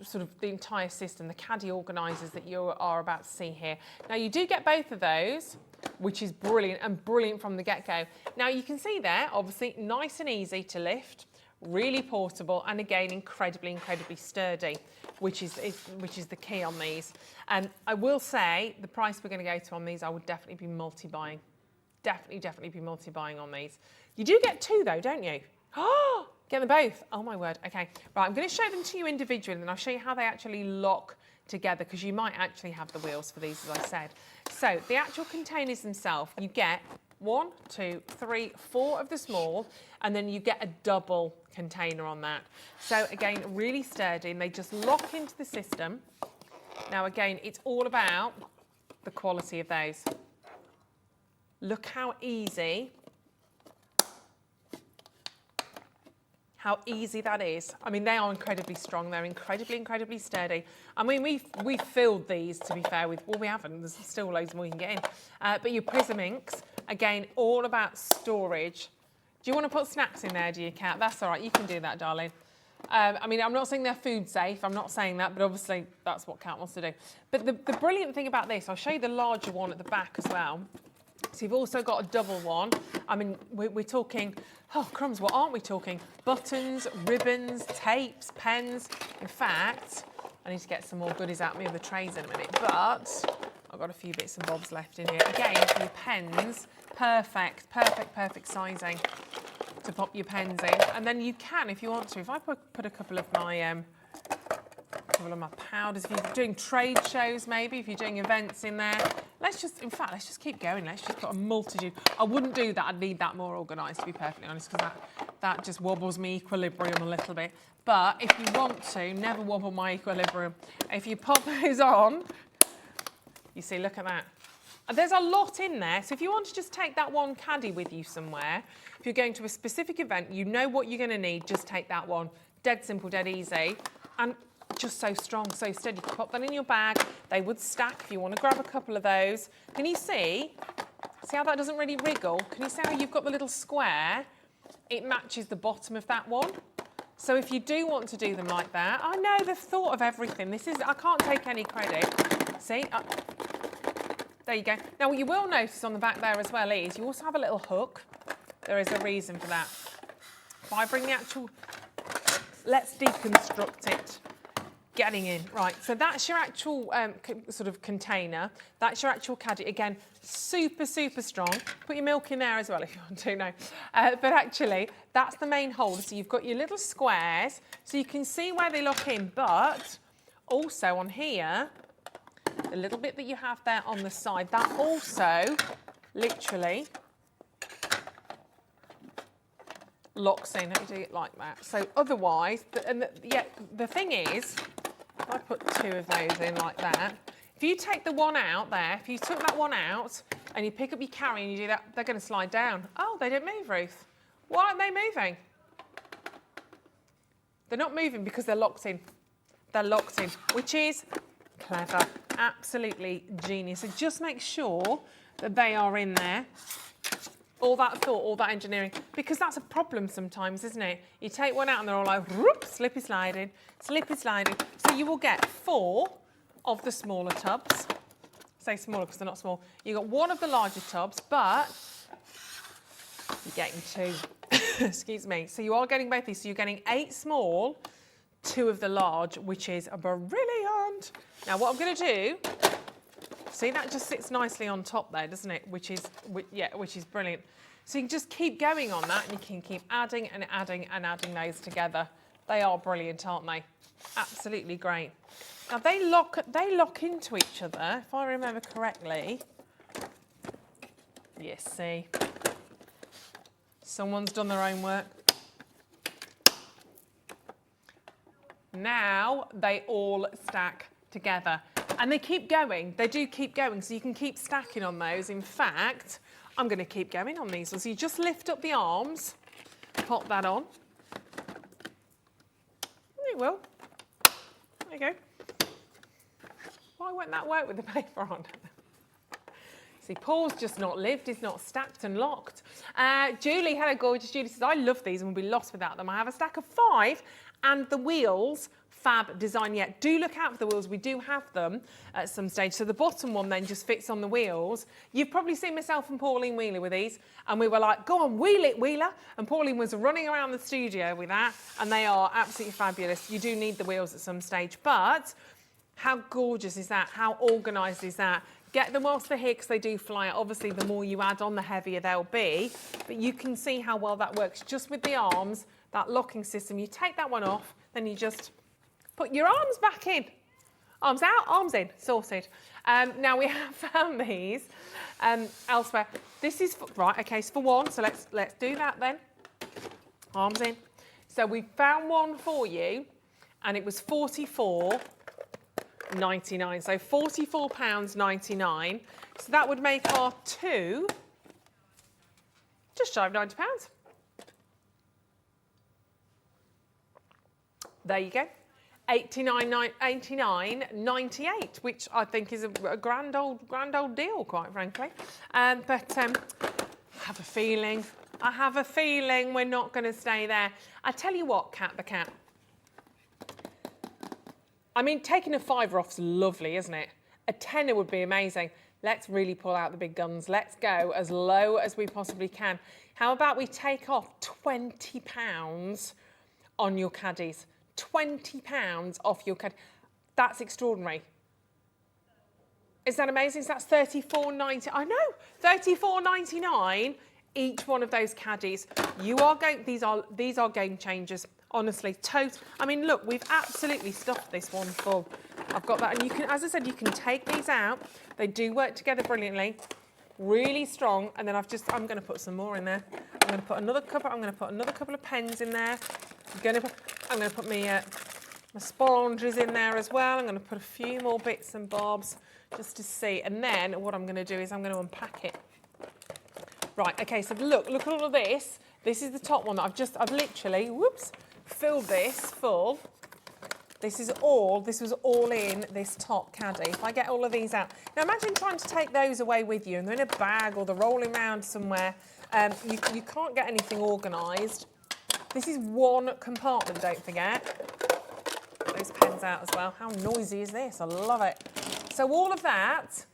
sort of the entire system, the caddy organisers that you are about to see here. Now you do get both of those, which is brilliant, and brilliant from the get-go. Now you can see there, obviously nice and easy to lift, really portable, and again incredibly sturdy, which is the key on these. And I will say the price we're going to go to on these, I would definitely be multi-buying. Definitely be multi-buying on these. You do get two though, don't you? Oh, get them both. Oh my word. Okay, right, I'm going to show them to you individually and I'll show you how they actually lock together because you might actually have the wheels for these, as I said. So the actual containers themselves, you get 1, 2, 3, 4 of the small, and then you get a double container on that. So again, really sturdy, and they just lock into the system. Now again, it's all about the quality of those. Look how easy that is. I mean, they are incredibly strong. They're incredibly sturdy. I mean, we've filled these, to be fair, with, well, we haven't. There's still loads more you can get in. But your Prism Inks, again, all about storage. Do you want to put snacks in there, do you, Kat? That's all right. You can do that, darling. I mean, I'm not saying they're food safe. I'm not saying that, but obviously that's what Kat wants to do. But the brilliant thing about this, I'll show you the larger one at the back as well. So you've also got a double one. I mean, we're talking, oh crumbs, what aren't we talking? Buttons, ribbons, tapes, pens. In fact, I need to get some more goodies out of me of the trays in a minute, but I've got a few bits and bobs left in here. Again, for your pens, perfect sizing to pop your pens in. And then you can, if you want to, if I put a couple of my powders, if you're doing trade shows maybe, if you're doing events in there, let's just keep going. Let's just put a multitude. I wouldn't do that. I'd need that more organised, to be perfectly honest, because that just wobbles me equilibrium a little bit. But if you want to, never wobble my equilibrium. If you pop those on, you see, look at that. There's a lot in there. So if you want to just take that one caddy with you somewhere, if you're going to a specific event, you know what you're going to need, just take that one. Dead simple, dead easy. And just so strong, so steady. You pop that in your bag. They would stack if you want to grab a couple of those. Can you see how that doesn't really wriggle? Can you see how you've got the little square? It matches the bottom of that one. So if you do want to do them like that, I know they've thought of everything. I can't take any credit. See? There you go. Now, what you will notice on the back there as well is you also have a little hook. There is a reason for that. If I bring the actual, let's deconstruct it. Getting in. Right, so that's your actual sort of container. That's your actual caddy. Again, super, super strong. Put your milk in there as well if you want to, no. But actually, that's the main holder. So you've got your little squares, so you can see where they lock in, but also on here, the little bit that you have there on the side, that also literally locks in. Let me do it like that. So otherwise, the thing is, if I put two of those in like that, if you take the one out there, if you took that one out and you pick up your carry and you do that, they're going to slide down. Oh, they don't move, Ruth. Why aren't they moving? They're not moving because they're locked in. They're locked in, which is clever, absolutely genius. So just make sure that they are in there. All that thought, all that engineering, because that's a problem sometimes, isn't it? You take one out and they're all like, whoop, slippy sliding, slippy sliding. So you will get 4 of the smaller tubs. Say smaller because they're not small. You got 1 of the larger tubs, but you're getting 2. Excuse me. So you are getting both these. So you're getting 8 small, 2 of the large, which is brilliant. Now what I'm going to do. See, that just sits nicely on top there, doesn't it? Which is brilliant. So you can just keep going on that, and you can keep adding and adding and adding those together. They are brilliant, aren't they? Absolutely great. Now they lock into each other, if I remember correctly. Yes, see. Someone's done their own work. Now they all stack together. And they keep going. They do keep going, so you can keep stacking on those. In fact, I'm going to keep going on these. So you just lift up the arms, pop that on. There you will. There you go. Why won't that work with the paper on? See, Paul's just not lived. He's not stacked and locked. Julie, hello, gorgeous. Julie says, I love these and will be lost without them. I have a stack of 5 and the wheels, fab design yet. Do look out for the wheels. We do have them at some stage. So the bottom one then just fits on the wheels. You've probably seen myself and Pauline Wheeler with these, and we were like, go on, wheel it, Wheeler. And Pauline was running around the studio with that, and they are absolutely fabulous. You do need the wheels at some stage, but how gorgeous is that? How organised is that? Get them whilst they're here because they do fly out. Obviously, the more you add on, the heavier they'll be, but you can see how well that works just with the arms, that locking system. You take that one off, then you just put your arms back in. Arms out, arms in, sorted. Now we have found these elsewhere. This is, right, okay, so for one, so let's do that then. Arms in. So we found one for you, and it was $44.99. So £44.99. So that would make our 2 just shy of £90. There you go. $89.98, which I think is a grand old deal, quite frankly. But I have a feeling we're not going to stay there. I tell you what, Cat the Cat. I mean, taking a £5 off's lovely, isn't it? A tenner would be amazing. Let's really pull out the big guns. Let's go as low as we possibly can. How about we take off £20 on your caddies? £20 off your caddy. That's extraordinary. Is that amazing? So that's $34.90. I know, $34.99 each one of those caddies. You are going. These are game changers. Honestly, I mean, look, we've absolutely stuffed this one full. I've got that, and you can, as I said, you can take these out. They do work together brilliantly. Really strong. And then I'm going to put some more in there. I'm going to put another couple of pens in there. I'm going to put my sponges in there as well. I'm going to put a few more bits and bobs just to see. And then what I'm going to do is I'm going to unpack it. Right, okay, so look at all of this. This is the top one that I've literally, whoops, filled this full This was all in this top caddy. If I get all of these out. Now imagine trying to take those away with you and they're in a bag or they're rolling around somewhere. You can't get anything organised. This is one compartment, don't forget. Get those pens out as well. How noisy is this? I love it. So all of that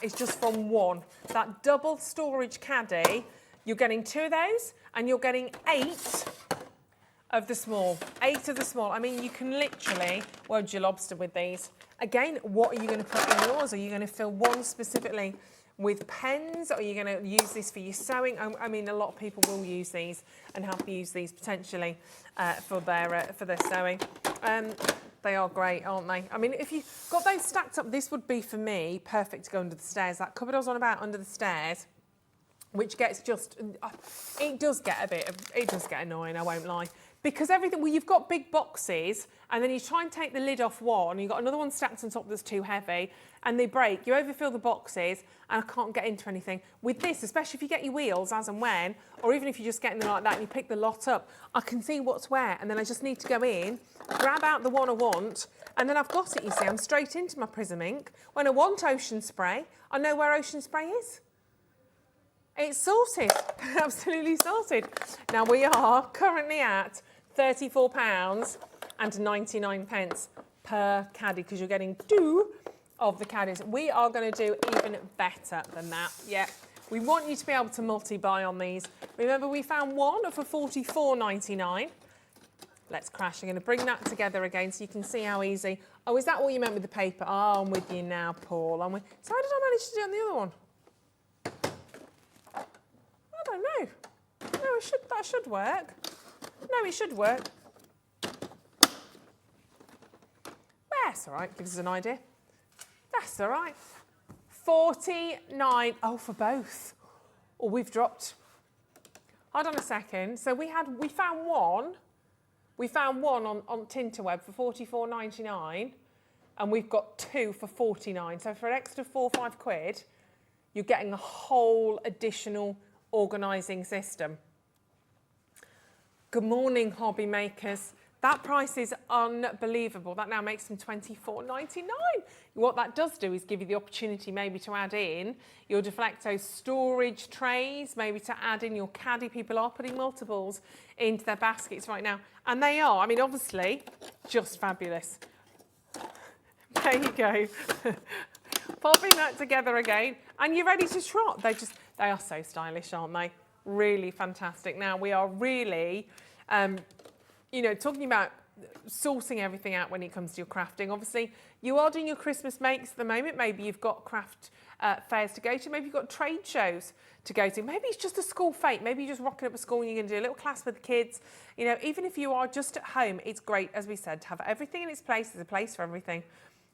is just from one. That double storage caddy, you're getting 2 of those and you're getting 8 of the small. 8 of the small. I mean, you can literally wedge your lobster with these. Again, what are you going to put in yours? Are you going to fill one specifically with pens? Or are you going to use this for your sewing? I mean, a lot of people will use these and have used these potentially for their sewing. They are great, aren't they? I mean, if you got those stacked up, this would be, for me, perfect to go under the stairs. That cupboard I was on about under the stairs, which gets just, it does get annoying, I won't lie. Because everything, well, you've got big boxes and then you try and take the lid off one and you've got another one stacked on top that's too heavy and they break. You overfill the boxes and I can't get into anything. With this, especially if you get your wheels as and when, or even if you're just getting them like that and you pick the lot up, I can see what's where and then I just need to go in, grab out the one I want and then I've got it, you see. I'm straight into my Prism ink. When I want Ocean Spray, I know where Ocean Spray is. It's sorted, absolutely sorted. Now we are currently at £34.99 per caddy because you're getting 2 of the caddies. We are going to do even better than that. Yeah, we want you to be able to multi-buy on these. Remember, we found one for £44.99. Let's crash. I'm going to bring that together again so you can see how easy. Oh, is that what you meant with the paper? Oh, I'm with you now, Paul. So how did I manage to do it on the other one? I don't know. No, that should work. No, it should work. That's all right, gives us an idea. That's all right. 49, oh, for both. Oh, we've dropped. Hold on a second. So we found one on Tinterweb for £44.99 and we've got 2 for £49. So for an extra £4 or £5, you're getting a whole additional organising system. Good morning, hobby makers. That price is unbelievable. That now makes them £24.99. What that does do is give you the opportunity maybe to add in your Deflecto storage trays, maybe to add in your caddy. People are putting multiples into their baskets right now. And they are, I mean, obviously, just fabulous. There you go. Popping that together again. And you're ready to trot. They are so stylish, aren't they? Really fantastic. Now, we are really... talking about sourcing everything out when it comes to your crafting. Obviously, you are doing your Christmas makes at the moment. Maybe you've got craft fairs to go to. Maybe you've got trade shows to go to. Maybe it's just a school fete. Maybe you're just rocking up a school and you're going to do a little class with the kids. Even if you are just at home, it's great, as we said, to have everything in its place. There's a place for everything.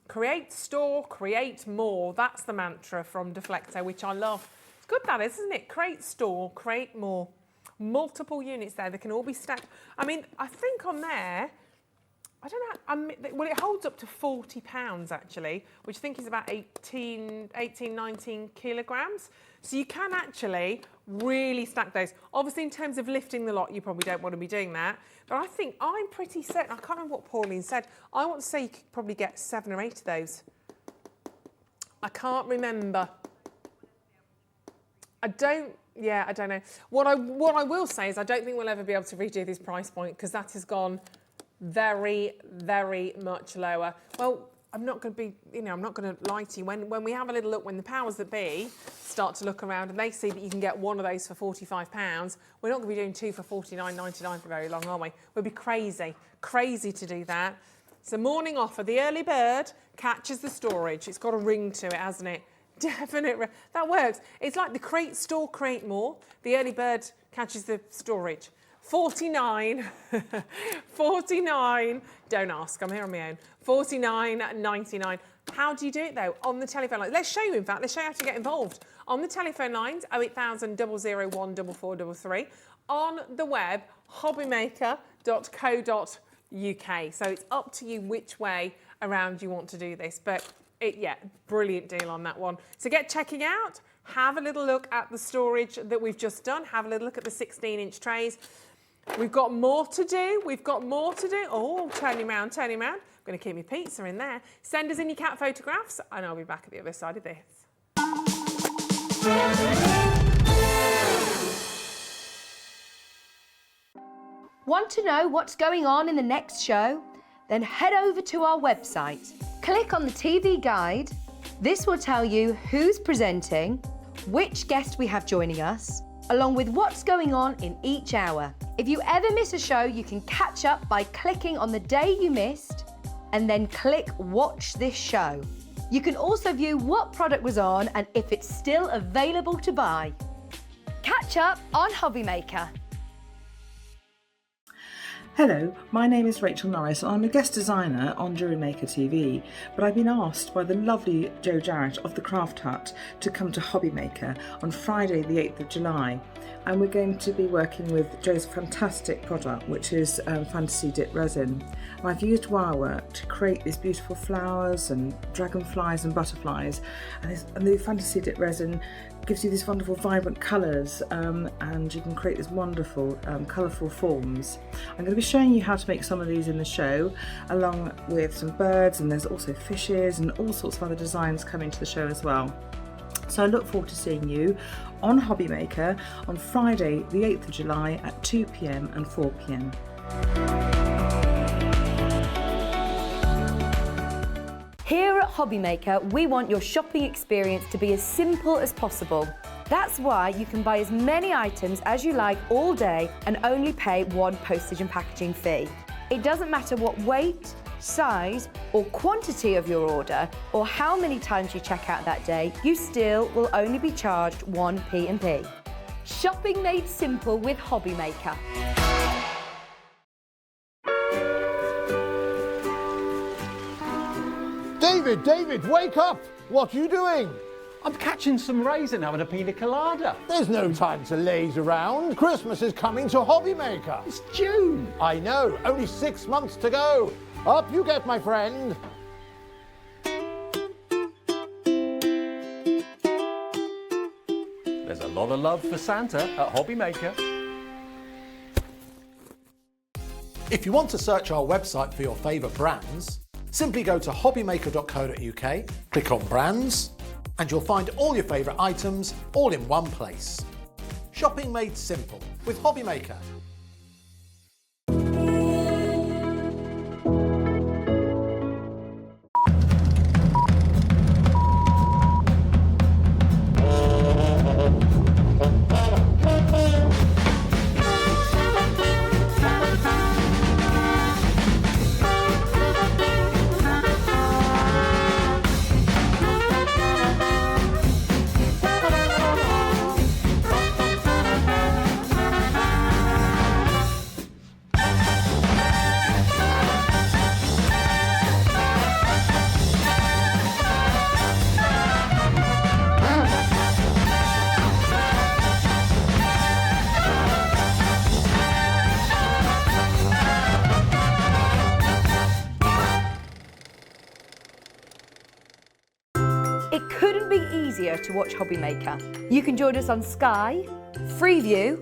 Create, store, create more. That's the mantra from Deflecto, which I love. It's good, that is, isn't it? Create, store, create more. Multiple units there. They can all be stacked. I mean, I think on there, I don't know, well, it holds up to £40 actually, which I think is about 19 kilograms. So you can actually really stack those. Obviously, in terms of lifting the lot, you probably don't want to be doing that. But I think I'm pretty certain, I can't remember what Pauline said. I want to say you could probably get 7 or 8 of those. I can't remember. I don't know. What I will say is I don't think we'll ever be able to redo this price point because that has gone very, very much lower. Well, I'm not going to lie to you. When we have a little look, when the powers that be start to look around and they see that you can get one of those for £45, we're not going to be doing 2 for £49.99 for very long, are we? We'd be crazy to do that. It's a morning offer. The early bird catches the storage. It's got a ring to it, hasn't it? Definite. That works. It's like the create, store, create more. The early bird catches the storage. 49. Don't ask. I'm here on my own. 49.99. How do you do it though? On the telephone line. Let's show you. In fact, let's show you how to get involved. On the telephone lines, 08000 001 4433. On the web, hobbymaker.co.uk. So it's up to you which way around you want to do this, but. Brilliant deal on that one. So get checking out, have a little look at the storage that we've just done, have a little look at the 16-inch trays. We've got more to do. We've got more to do. Oh, turn him round, turn him round. I'm going to keep my pizza in there. Send us in your cat photographs and I'll be back at the other side of this. Want to know what's going on in the next show? Then head over to our website. Click on the TV guide. This will tell you who's presenting, which guest we have joining us, along with what's going on in each hour. If you ever miss a show, you can catch up by clicking on the day you missed and then click Watch This Show. You can also view what product was on and if it's still available to buy. Catch up on Hobby Maker. Hello, my name is Rachel Norris and I'm a guest designer on Jewellery Maker TV, but I've been asked by the lovely Jo Jarrett of the Craft Hut to come to Hobby Maker on Friday the 8th of July, and we're going to be working with Jo's fantastic product, which is fantasy dip resin. And I've used wire work to create these beautiful flowers and dragonflies and butterflies, and the fantasy dip resin gives you these wonderful vibrant colours, and you can create these wonderful colourful forms. I'm going to be showing you how to make some of these in the show, along with some birds, and there's also fishes and all sorts of other designs coming to the show as well. So I look forward to seeing you on Hobby Maker on Friday the 8th of July at 2 p.m. and 4 p.m. Here at Hobby Maker, we want your shopping experience to be as simple as possible. That's why you can buy as many items as you like all day and only pay one postage and packaging fee. It doesn't matter what weight, size or quantity of your order or how many times you check out that day, you still will only be charged one P&P. Shopping made simple with Hobby Maker. David, wake up! What are you doing? I'm catching some rays and having a pina colada. There's no time to laze around. Christmas is coming to Hobby Maker. It's June. I know, only 6 months to go. Up you get, my friend. There's a lot of love for Santa at Hobby Maker. If you want to search our website for your favourite brands, simply go to hobbymaker.co.uk, click on brands, and you'll find all your favourite items all in one place. Shopping made simple with Hobby Maker. It couldn't be easier to watch Hobby Maker. You can join us on Sky, Freeview,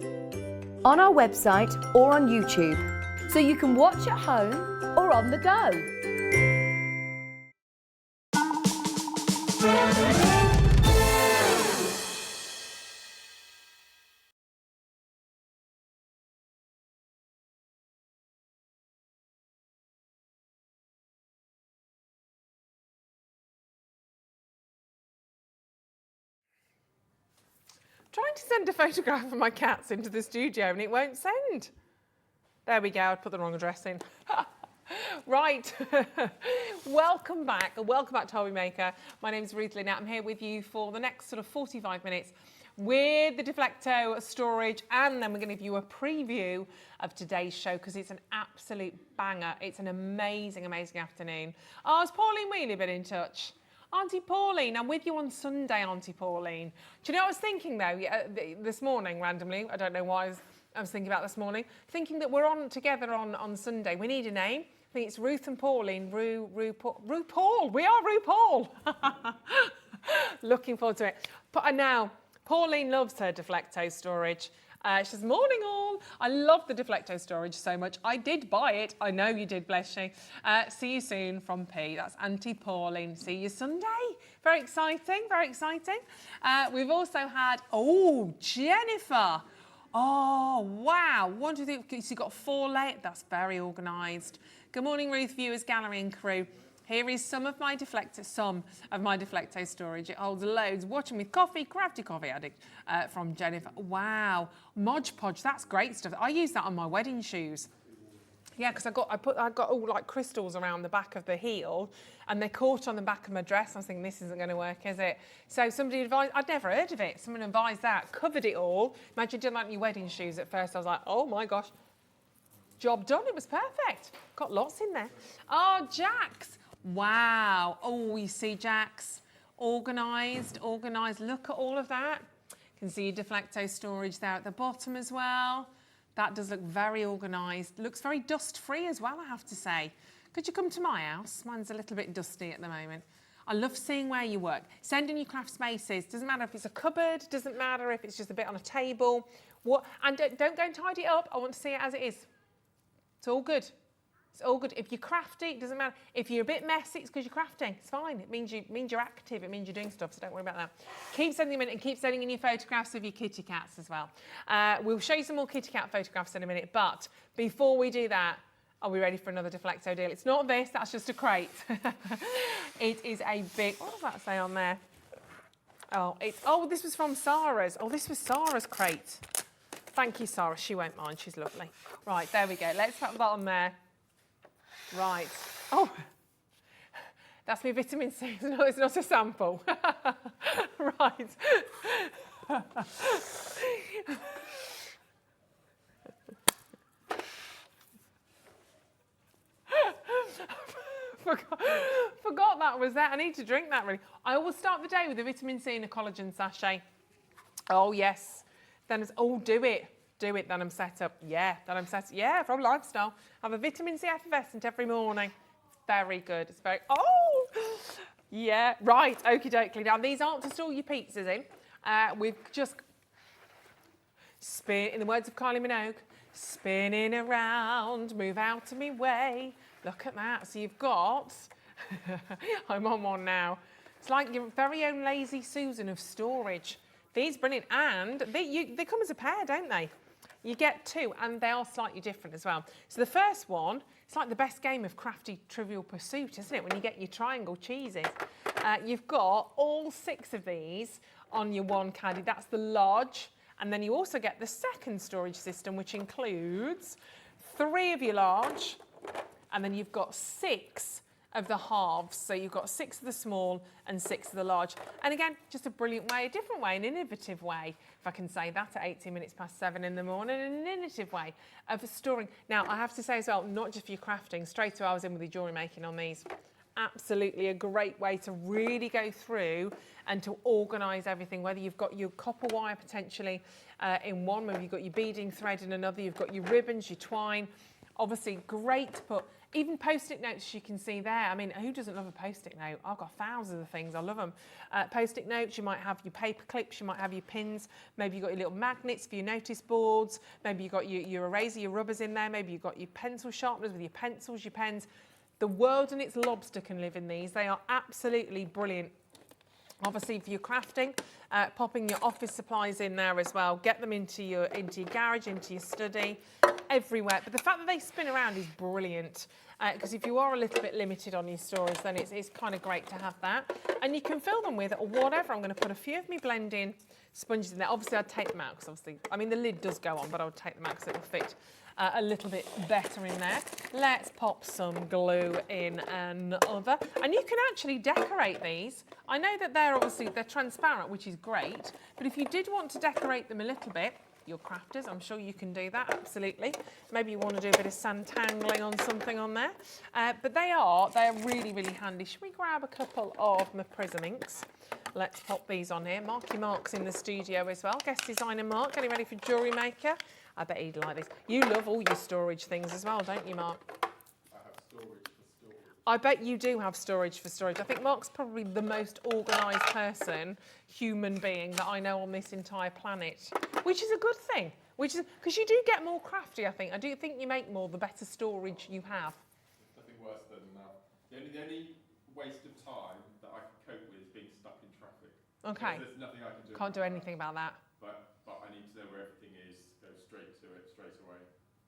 on our website or on YouTube, so you can watch at home or on the go. Trying to send a photograph of my cats into the studio and it won't send. There we go, I put the wrong address in. Right, welcome back to Hobby Maker. My name is Ruth Lynette. I'm here with you for the next sort of 45 minutes with the Deflecto storage, and then we're going to give you a preview of today's show because it's an absolute banger. It's an amazing, amazing afternoon. Oh, has Pauline Wheeler been in touch? Auntie Pauline, I'm with you on Sunday, Auntie Pauline. Do you know what I was thinking though, this morning randomly? I don't know why I was thinking about this morning. Thinking that we're on together on Sunday. We need a name. I think it's Ruth and Pauline. RuPaul. We are RuPaul. Looking forward to it. But now, Pauline loves her Deflecto storage. She says, morning all. I love the Deflecto storage so much. I did buy it. I know you did, bless you. See you soon from P. That's Auntie Pauline. See you Sunday. Very exciting, very exciting. We've also had, Jennifer. Oh, wow. 1, 2, 3, so you've got 4 late. That's very organised. Good morning, Ruth, viewers, gallery and crew. Here is some of my Deflecto storage. It holds loads. Watching with coffee, crafty coffee addict from Jennifer. Wow, Mod Podge, that's great stuff. I use that on my wedding shoes. Yeah, because I got all like crystals around the back of the heel, and they caught on the back of my dress. I was thinking, this isn't going to work, is it? So somebody advised, I'd never heard of it. Someone advised that, covered it all. Imagine doing like your wedding shoes at first. I was like, oh my gosh, job done. It was perfect. Got lots in there. Oh, Jax. Wow. Oh, you see, Jax. Organised. Look at all of that. You can see your Deflecto storage there at the bottom as well. That does look very organised. Looks very dust-free as well, I have to say. Could you come to my house? Mine's a little bit dusty at the moment. I love seeing where you work. Send in your craft spaces. Doesn't matter if it's a cupboard. Doesn't matter if it's just a bit on a table. And don't go and tidy it up. I want to see it as it is. It's all good. It's all good. If you're crafty, it doesn't matter. If you're a bit messy, it's because you're crafting. It's fine. It means you're active. It means you're doing stuff, so don't worry about that. Keep sending them in and keep sending in your photographs of your kitty cats as well. We'll show you some more kitty cat photographs in a minute, but before we do that, are we ready for another Deflecto deal? It's not this, that's just a crate. It is a big, what does that say on there? This was from Sarah's. Oh, this was Sarah's crate. Thank you, Sarah. She won't mind. She's lovely. Right, there we go. Let's put that on there. Right. Oh, that's my vitamin C. No, it's not a sample. Right. Forgot that was there. I need to drink that really. I always start the day with a vitamin C and a collagen sachet. Oh, yes. Then it's, do it. Do it, then I'm set up. Yeah, from lifestyle. Have a vitamin C effervescent every morning. It's very good. It's very, yeah, right, okie dokie. Now, these aren't to store your pizzas in. We've just in the words of Kylie Minogue, spinning around, move out of me way. Look at that. So you've got, I'm on one now. It's like your very own Lazy Susan of storage. These brilliant, and they come as a pair, don't they? You get 2, and they are slightly different as well. So the first one, it's like the best game of crafty Trivial Pursuit, isn't it? When you get your triangle cheeses. You've got all 6 of these on your one caddy. That's the large. And then you also get the second storage system, which includes 3 of your large, and then you've got 6 of the halves. So you've got 6 of the small and 6 of the large. And again, just a brilliant way, a different way, an innovative way, if I can say that, at 18 minutes past 7 in the morning, an innovative way of storing. Now, I have to say as well, not just for your crafting, straight away I was in with the jewellery making on these. Absolutely a great way to really go through and to organise everything, whether you've got your copper wire potentially in one, whether you've got your beading thread in another, you've got your ribbons, your twine. Obviously, great to put, even post-it notes you can see there. I mean, who doesn't love a post-it note? I've got thousands of things, I love them. Post-it notes, you might have your paper clips, you might have your pins, maybe you've got your little magnets for your notice boards, maybe you've got your eraser, your rubbers in there, maybe you've got your pencil sharpeners with your pencils, your pens. The world and its lobster can live in these. They are absolutely brilliant. Obviously, for your crafting, popping your office supplies in there as well. Get them into your garage, into your study, everywhere. But the fact that they spin around is brilliant. Because if you are a little bit limited on your storage, then it's kind of great to have that. And you can fill them with whatever. I'm going to put a few of my blending sponges in there. Obviously, I'd take them out because obviously, I mean, the lid does go on, but I would take them out because it will fit a little bit better in there. Let's pop some glue in another. And you can actually decorate these. I know that they're transparent, which is great. But if you did want to decorate them a little bit, your crafters, I'm sure you can do that, absolutely. Maybe you want to do a bit of sandtangling on something on there. But they're really, really handy. Should we grab a couple of my Prism inks? Let's pop these on here. Marky Mark's in the studio as well. Guest designer Mark, getting ready for jewellery maker. I bet he'd like this. You love all your storage things as well, don't you, Mark? I have storage for storage. I bet you do have storage for storage. I think Mark's probably the most organised human being that I know on this entire planet, which is a good thing. which is because you do get more crafty. I think. I do think you make more the better storage you have. There's nothing worse than the only waste of time that I can cope with is being stuck in traffic. Okay. There's nothing I can do. Can't do about anything about that. But I need to know where everything is. Go straight to it straight away.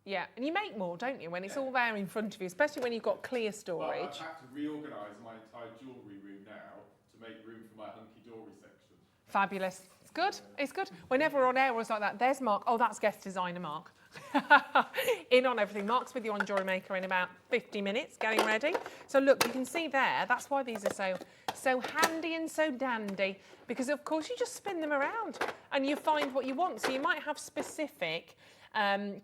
Yeah, and you make more, don't you, when it's all there in front of you, especially when you've got clear Well, I've storage. had to reorganise my entire jewellery room now to make room for my hunky-dory section. Fabulous. It's good. It's good. Whenever we're on air, it's like that. There's Mark. Oh, that's guest designer Mark. In on everything. Mark's with you on Jewellery Maker in about 50 minutes, getting ready. So look, you can see there, that's why these are so handy and so dandy, because of course you just spin them around and you find what you want. So you might have specific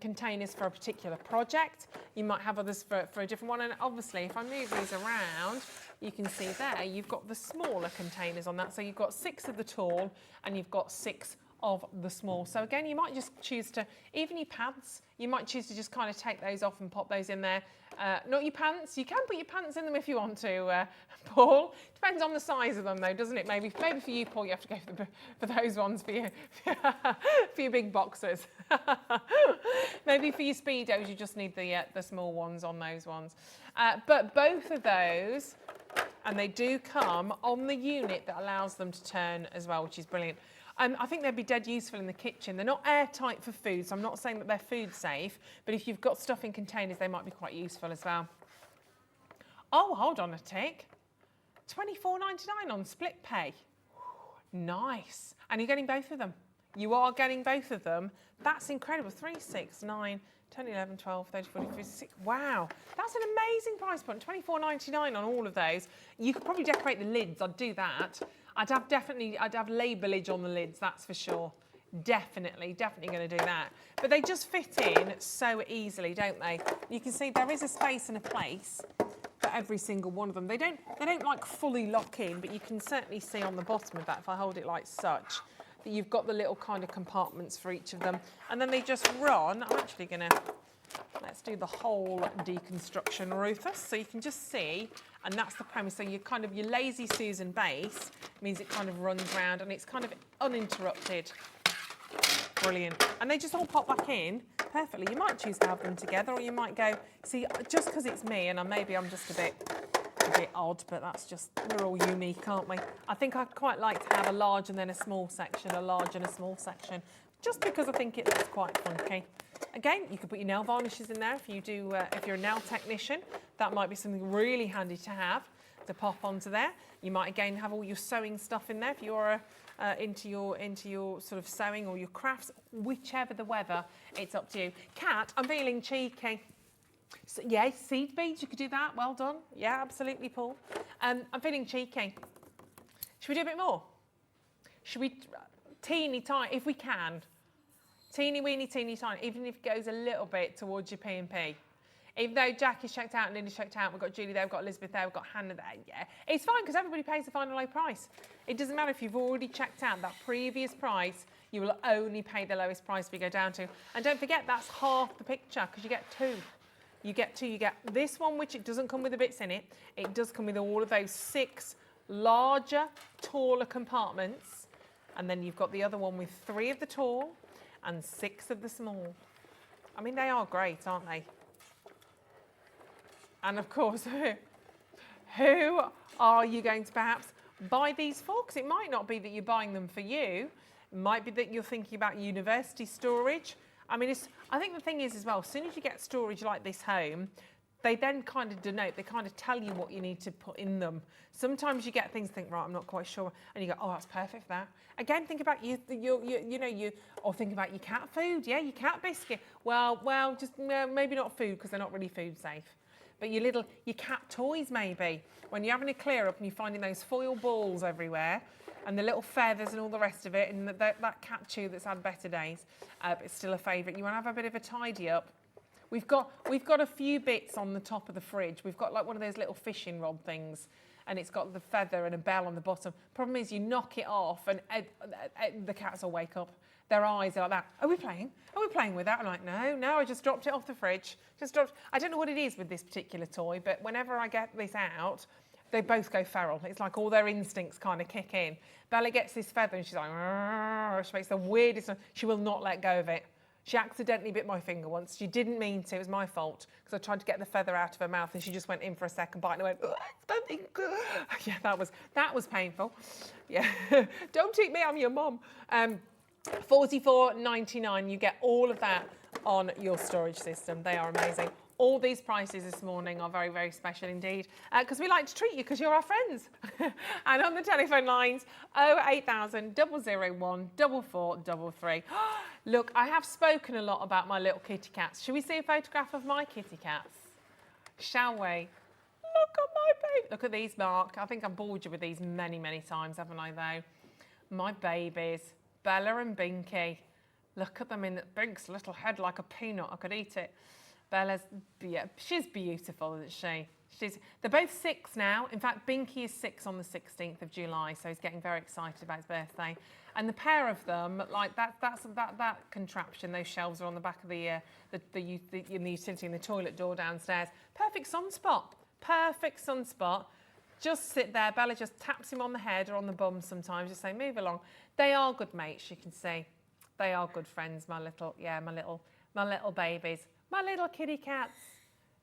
containers for a particular project. You might have others for a different one. And obviously, if I move these around, you can see there, you've got the smaller containers on that. So you've got 6 of the tall and you've got 6 of the small. So again, you might just choose to, even your pads, you might choose to just kind of take those off and pop those in there. Not your pants, you can put your pants in them if you want to, Paul. Depends on the size of them though, doesn't it? Maybe for you, Paul, you have to go for those ones for your, for your big boxers. Maybe for your Speedos, you just need the small ones on those ones. But both of those, and they do come on the unit that allows them to turn as well, which is brilliant. I think they'd be dead useful in the kitchen. They're not airtight for food, so I'm not saying that they're food safe, but if you've got stuff in containers, they might be quite useful as well. Oh, hold on a tick. $24.99 on split pay. Nice. And you're getting both of them. You are getting both of them. That's incredible. 3, 6, 9, 10, 11, 12, 13, 14, 15, 16. Wow. That's an amazing price point. $24.99 on all of those. You could probably decorate the lids. I'd do that. I'd have labelage on the lids, that's for sure. Definitely going to do that. But they just fit in so easily, don't they? You can see there is a space and a place for every single one of them. They don't like fully lock in, but you can certainly see on the bottom of that, if I hold it like such, that you've got the little kind of compartments for each of them. And then they just run. I'm actually going to, let's do the whole deconstruction, Rufus, so you can just see. And that's the premise. So you kind of, your lazy Susan base means it kind of runs round and it's kind of uninterrupted. Brilliant. And they just all pop back in perfectly. You might choose to have them together, or you might go, see, just because it's me and maybe I'm just a bit odd, but that's just, we're all unique, aren't we? I think I'd quite like to have a large and then a small section, a large and a small section, just because I think it looks quite funky. Again, you could put your nail varnishes in there if you do. If you're a nail technician, that might be something really handy to have to pop onto there. You might again have all your sewing stuff in there if you're into your sort of sewing or your crafts, whichever the weather. It's up to you. Kat, I'm feeling cheeky. So, yeah, seed beads, you could do that. Well done. Yeah, absolutely, Paul. I'm feeling cheeky. Should we do a bit more? Should we teeny tiny if we can? Teeny weeny, teeny tiny, even if it goes a little bit towards your P&P. Even though Jackie's checked out and Linda's checked out, we've got Julie there, we've got Elizabeth there, we've got Hannah there, yeah. It's fine because everybody pays the final low price. It doesn't matter if you've already checked out that previous price, you will only pay the lowest price we go down to. And don't forget, that's half the picture because you get 2. You get this one, which it doesn't come with the bits in it. It does come with all of those 6 larger, taller compartments. And then you've got the other one with 3 of the tall and 6 of the small. I mean, they are great, aren't they? And of course, who are you going to perhaps buy these for? Because it might not be that you're buying them for you. It might be that you're thinking about university storage. I mean, I think the thing is as well, as soon as you get storage like this home, they then kind of denote, they kind of tell you what you need to put in them. Sometimes you get things, think, right, I'm not quite sure, and you go, oh, that's perfect for that. Again, think about or think about your cat food, yeah, your cat biscuit. Well, just maybe not food because they're not really food safe. But your cat toys maybe. When you're having a clear up and you're finding those foil balls everywhere, and the little feathers and all the rest of it, and that cat chew that's had better days, but it's still a favourite. You want to have a bit of a tidy up. We've got a few bits on the top of the fridge. We've got like one of those little fishing rod things, and it's got the feather and a bell on the bottom. Problem is, you knock it off, and the cats will wake up. Their eyes are like that. Are we playing? Are we playing with that? I'm like, no, I just dropped it off the fridge. I don't know what it is with this particular toy, but whenever I get this out, they both go feral. It's like all their instincts kind of kick in. Bella gets this feather and she's like, she makes the weirdest, she will not let go of it. She accidentally bit my finger once. She didn't mean to. It was my fault because I tried to get the feather out of her mouth and she just went in for a second bite and I went, "Ugh, it's my finger." Yeah, that was painful. Yeah, don't eat me, I'm your mum. $44.99. You get all of that on your storage system. They are amazing. All these prices this morning are very, very special indeed because we like to treat you because you're our friends. And on the telephone lines, 08000 001 4433. Look, I have spoken a lot about my little kitty cats. Shall we see a photograph of my kitty cats? Shall we? Look at my baby. Look at these, Mark. I think I've bored you with these many, many times, haven't I, though? My babies, Bella and Binky. Look at them in Bink's little head like a peanut. I could eat it. Bella's, yeah, she's beautiful, isn't she? They're both 6 now. In fact, Binky is 6 on the 16th of July, so he's getting very excited about his birthday. And the pair of them, like that contraption, those shelves are on the back of the utility in the toilet door downstairs. Perfect sunspot. Perfect sunspot. Just sit there. Bella just taps him on the head or on the bum sometimes, just say, move along. They are good mates, you can see. They are good friends, my little babies. My little kitty cats.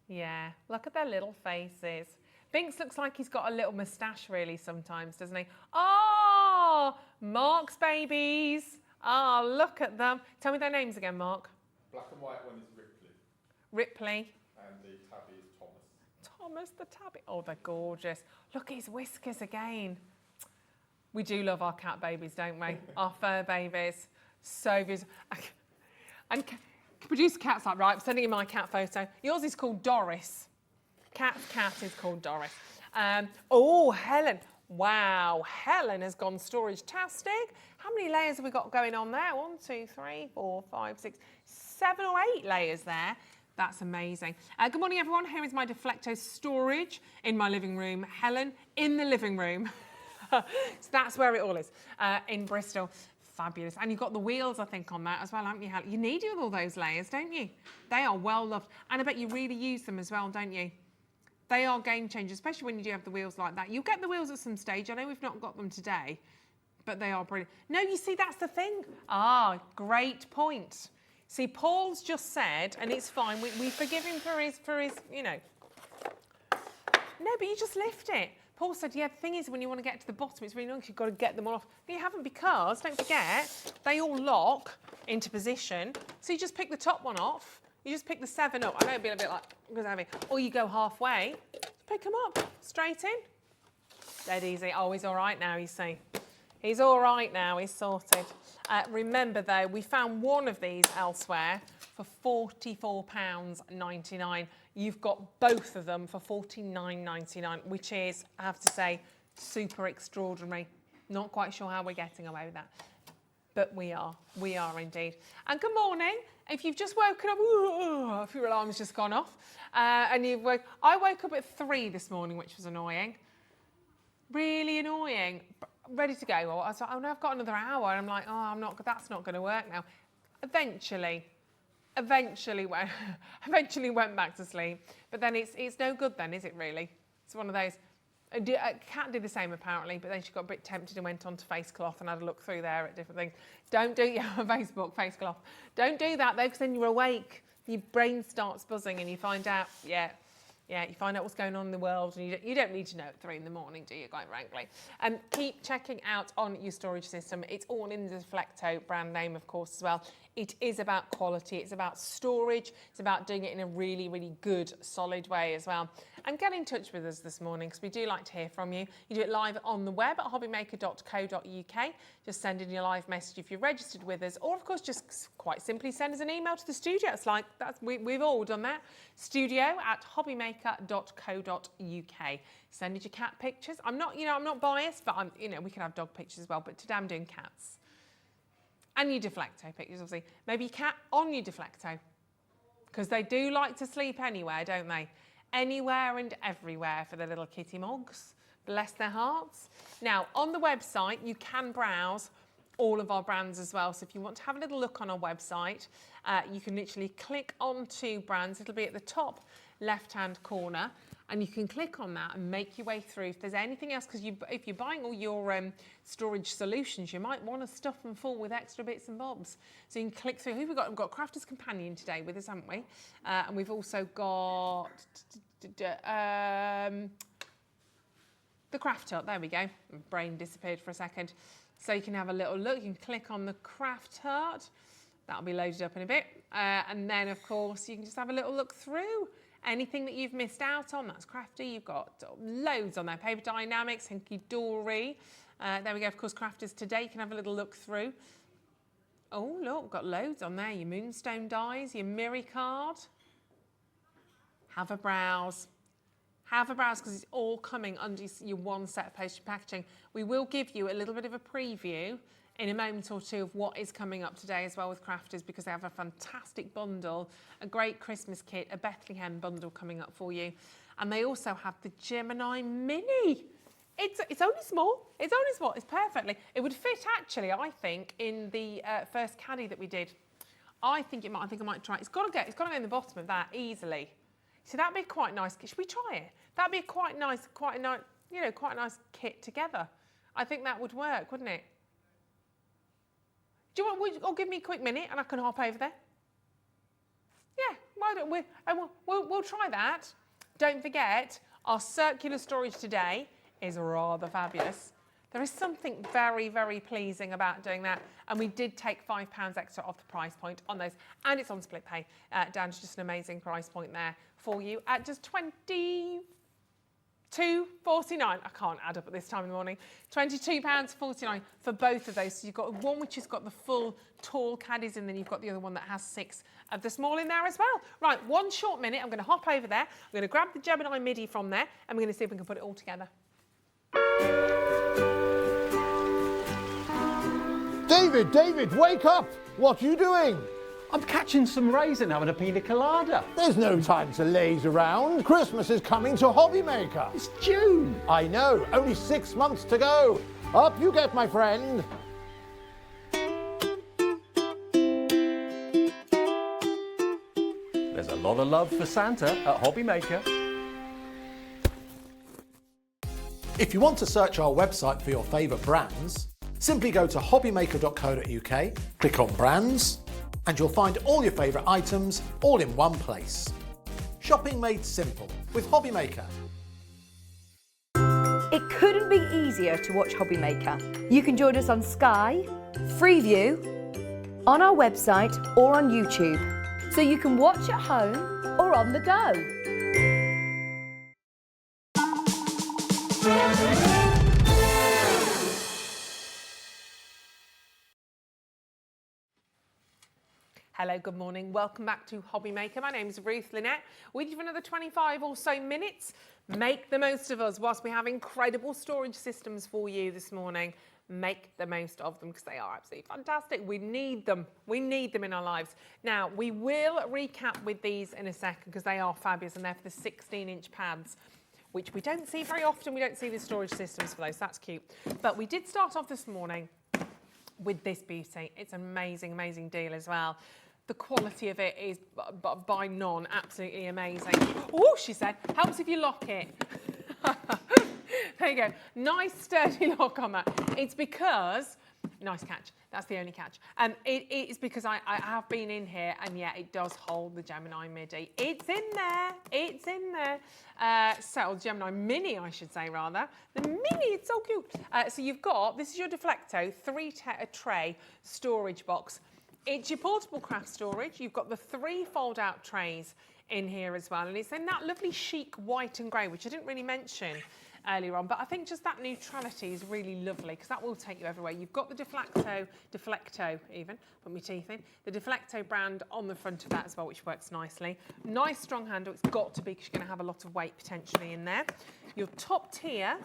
Yeah, look at their little faces. Binks looks like he's got a little moustache really sometimes, doesn't he? Oh, Mark's babies. Oh, look at them. Tell me their names again, Mark. Black and white one is Ripley. Ripley. And the tabby is Thomas. Thomas the tabby. Oh, they're gorgeous. Look at his whiskers again. We do love our cat babies, don't we? Our fur babies. So beautiful. And producer Cat's like, right, I'm sending you my cat photo. Yours is called Doris. Cat's cat is called Doris. Oh, Helen. Wow, Helen has gone storage-tastic. How many layers have we got going on there? 1, 2, 3, 4, 5, 6, 7 or 8 layers there. That's amazing. Good morning, everyone. Here is my Deflecto storage in my living room. Helen in the living room. So that's where it all is, in Bristol. Fabulous. And you've got the wheels, I think, on that as well, haven't you, Helen? You need all those layers, don't you? They are well loved. And I bet you really use them as well, don't you? They are game changers, especially when you do have the wheels like that. You'll get the wheels at some stage. I know we've not got them today, but they are brilliant. No, you see, that's the thing. Ah, great point. See, Paul's just said, and it's fine, we forgive him for his, you know. No, but you just lift it. Paul said, yeah, the thing is, when you want to get to the bottom, it's really nice, you've got to get them all off. But you haven't because, don't forget, they all lock into position. So you just pick the top one off. You just pick the 7 up. I know it'd be a bit like, because heavy. Or you go halfway, pick them up, straight in. Dead easy. Oh, he's all right now, you see. He's all right now, he's sorted. Remember, though, we found one of these elsewhere for £44.99. You've got both of them for £49.99, which is, I have to say, super extraordinary. Not quite sure how we're getting away with that. But we are indeed. And good morning. If you've just woken up, if your alarm's just gone off, and I woke up at 3 this morning, which was annoying. Really annoying. Ready to go. I was like, oh no, I've got another hour. And I'm like, oh, that's not going to work now. Eventually went back to sleep. But then it's no good then, is it really? It's one of those. Kat did the same apparently, but then she got a bit tempted and went on to Face Cloth and had a look through there at different things. Don't do Facebook, Face Cloth. Don't do that though, because then you're awake. Your brain starts buzzing and you find out, you find out what's going on in the world, and you don't need to know at 3 in the morning, do you, quite frankly? Keep checking out on your storage system. It's all in the Deflecto brand name, of course, as well. It is about quality. It's about storage. It's about doing it in a really, really good, solid way as well. And get in touch with us this morning because we do like to hear from you. You do it live on the web at hobbymaker.co.uk. Just send in your live message if you're registered with us, or of course, just quite simply send us an email to the studio. It's like we've all done that. studio@hobbymaker.co.uk. Send us your cat pictures. I'm not biased, but we can have dog pictures as well. But today I'm doing cats. And your Deflecto pictures, obviously. Maybe your cat on your Deflecto. Because they do like to sleep anywhere, don't they? Anywhere and everywhere for the little kitty mogs. Bless their hearts. Now, on the website, you can browse all of our brands as well. So if you want to have a little look on our website, you can literally click onto brands. It'll be at the top left-hand corner. and you can click on that and make your way through. If there's anything else, because if you're buying all your storage solutions, you might want to stuff them full with extra bits and bobs. So you can click through. Who have we got? We've got Crafter's Companion today with us, haven't we? And we've also got the Craft Hut. There we go. My brain disappeared for a second. So you can have a little look. You can click on the Craft Hut. That'll be loaded up in a bit. And then, of course, you can just have a little look through. Anything that you've missed out on, that's Crafty. You've got loads on there. Paper Dynamics, Hinky Dory. There we go. Of course, Crafters today. You can have a little look through. Oh, look, we've got loads on there. Your Moonstone dies, your Miri card. Have a browse. Have a browse, because it's all coming under your one set of postage packaging. We will give you a little bit of a preview in a moment or two of what is coming up today as well with Crafters, because they have a fantastic bundle, a great Christmas kit, a Bethlehem bundle coming up for you. And they also have the Gemini Mini. It's only small. It's only small. It's perfectly. It would fit actually, I think, in the first caddy that we did. I think I might try it. It's got to go in the bottom of that easily. So that'd be quite nice. Should we try it? That'd be quite a nice kit together. I think that would work, wouldn't it? Do you want? Or give me a quick minute and I can hop over there. Yeah, why don't we? We'll try that. Don't forget, our circular storage today is rather fabulous. There is something very, very pleasing about doing that. And we did take £5 extra off the price point on those. And it's on split pay, down to just an amazing price point there for you at just £22.49. I can't add up at this time in the morning. £22.49 for both of those. So you've got one which has got the full tall caddies, and then you've got the other one that has 6 of the small in there as well. Right, one short minute. I'm going to hop over there. I'm going to grab the Gemini MIDI from there, and we're going to see if we can put it all together. David, wake up! What are you doing? I'm catching some rays and having a pina colada. There's no time to laze around. Christmas is coming to Hobbymaker. It's June. I know, only 6 months to go. Up you get, my friend. There's a lot of love for Santa at Hobbymaker. If you want to search our website for your favourite brands, simply go to hobbymaker.co.uk, click on Brands, and you'll find all your favourite items all in one place. Shopping made simple with Hobbymaker. It couldn't be easier to watch Hobbymaker. You can join us on Sky, Freeview, on our website or on YouTube, so you can watch at home or on the go. Hello, good morning. Welcome back to Hobbymaker. My name is Ruth Lynette. With you for another 25 or so minutes. Make the most of us whilst we have incredible storage systems for you this morning. Make the most of them because they are absolutely fantastic. We need them. We need them in our lives. Now, we will recap with these in a second because they are fabulous, and they're for the 16-inch pads, which we don't see very often. We don't see the storage systems for those. That's cute. But we did start off this morning with this beauty. It's an amazing, amazing deal as well. The quality of it is by none absolutely amazing. Oh, she said, helps if you lock it. There you go. Nice sturdy lock on that. It's because, nice catch, that's the only catch. It is because I have been in here, and yeah, it does hold the Gemini MIDI. It's in there, it's in there. So, Gemini Mini, I should say rather. The Mini, it's so cute. So you've got, this is your Deflecto 3-tray storage box. It's your portable craft storage. You've got the 3 fold-out trays in here as well, and it's in that lovely chic white and grey, which I didn't really mention earlier on, but I think just that neutrality is really lovely because that will take you everywhere. You've got the Deflecto even, put my teeth in, the Deflecto brand on the front of that as well, which works nicely. Nice strong handle, it's got to be because you're going to have a lot of weight potentially in there. Your top tier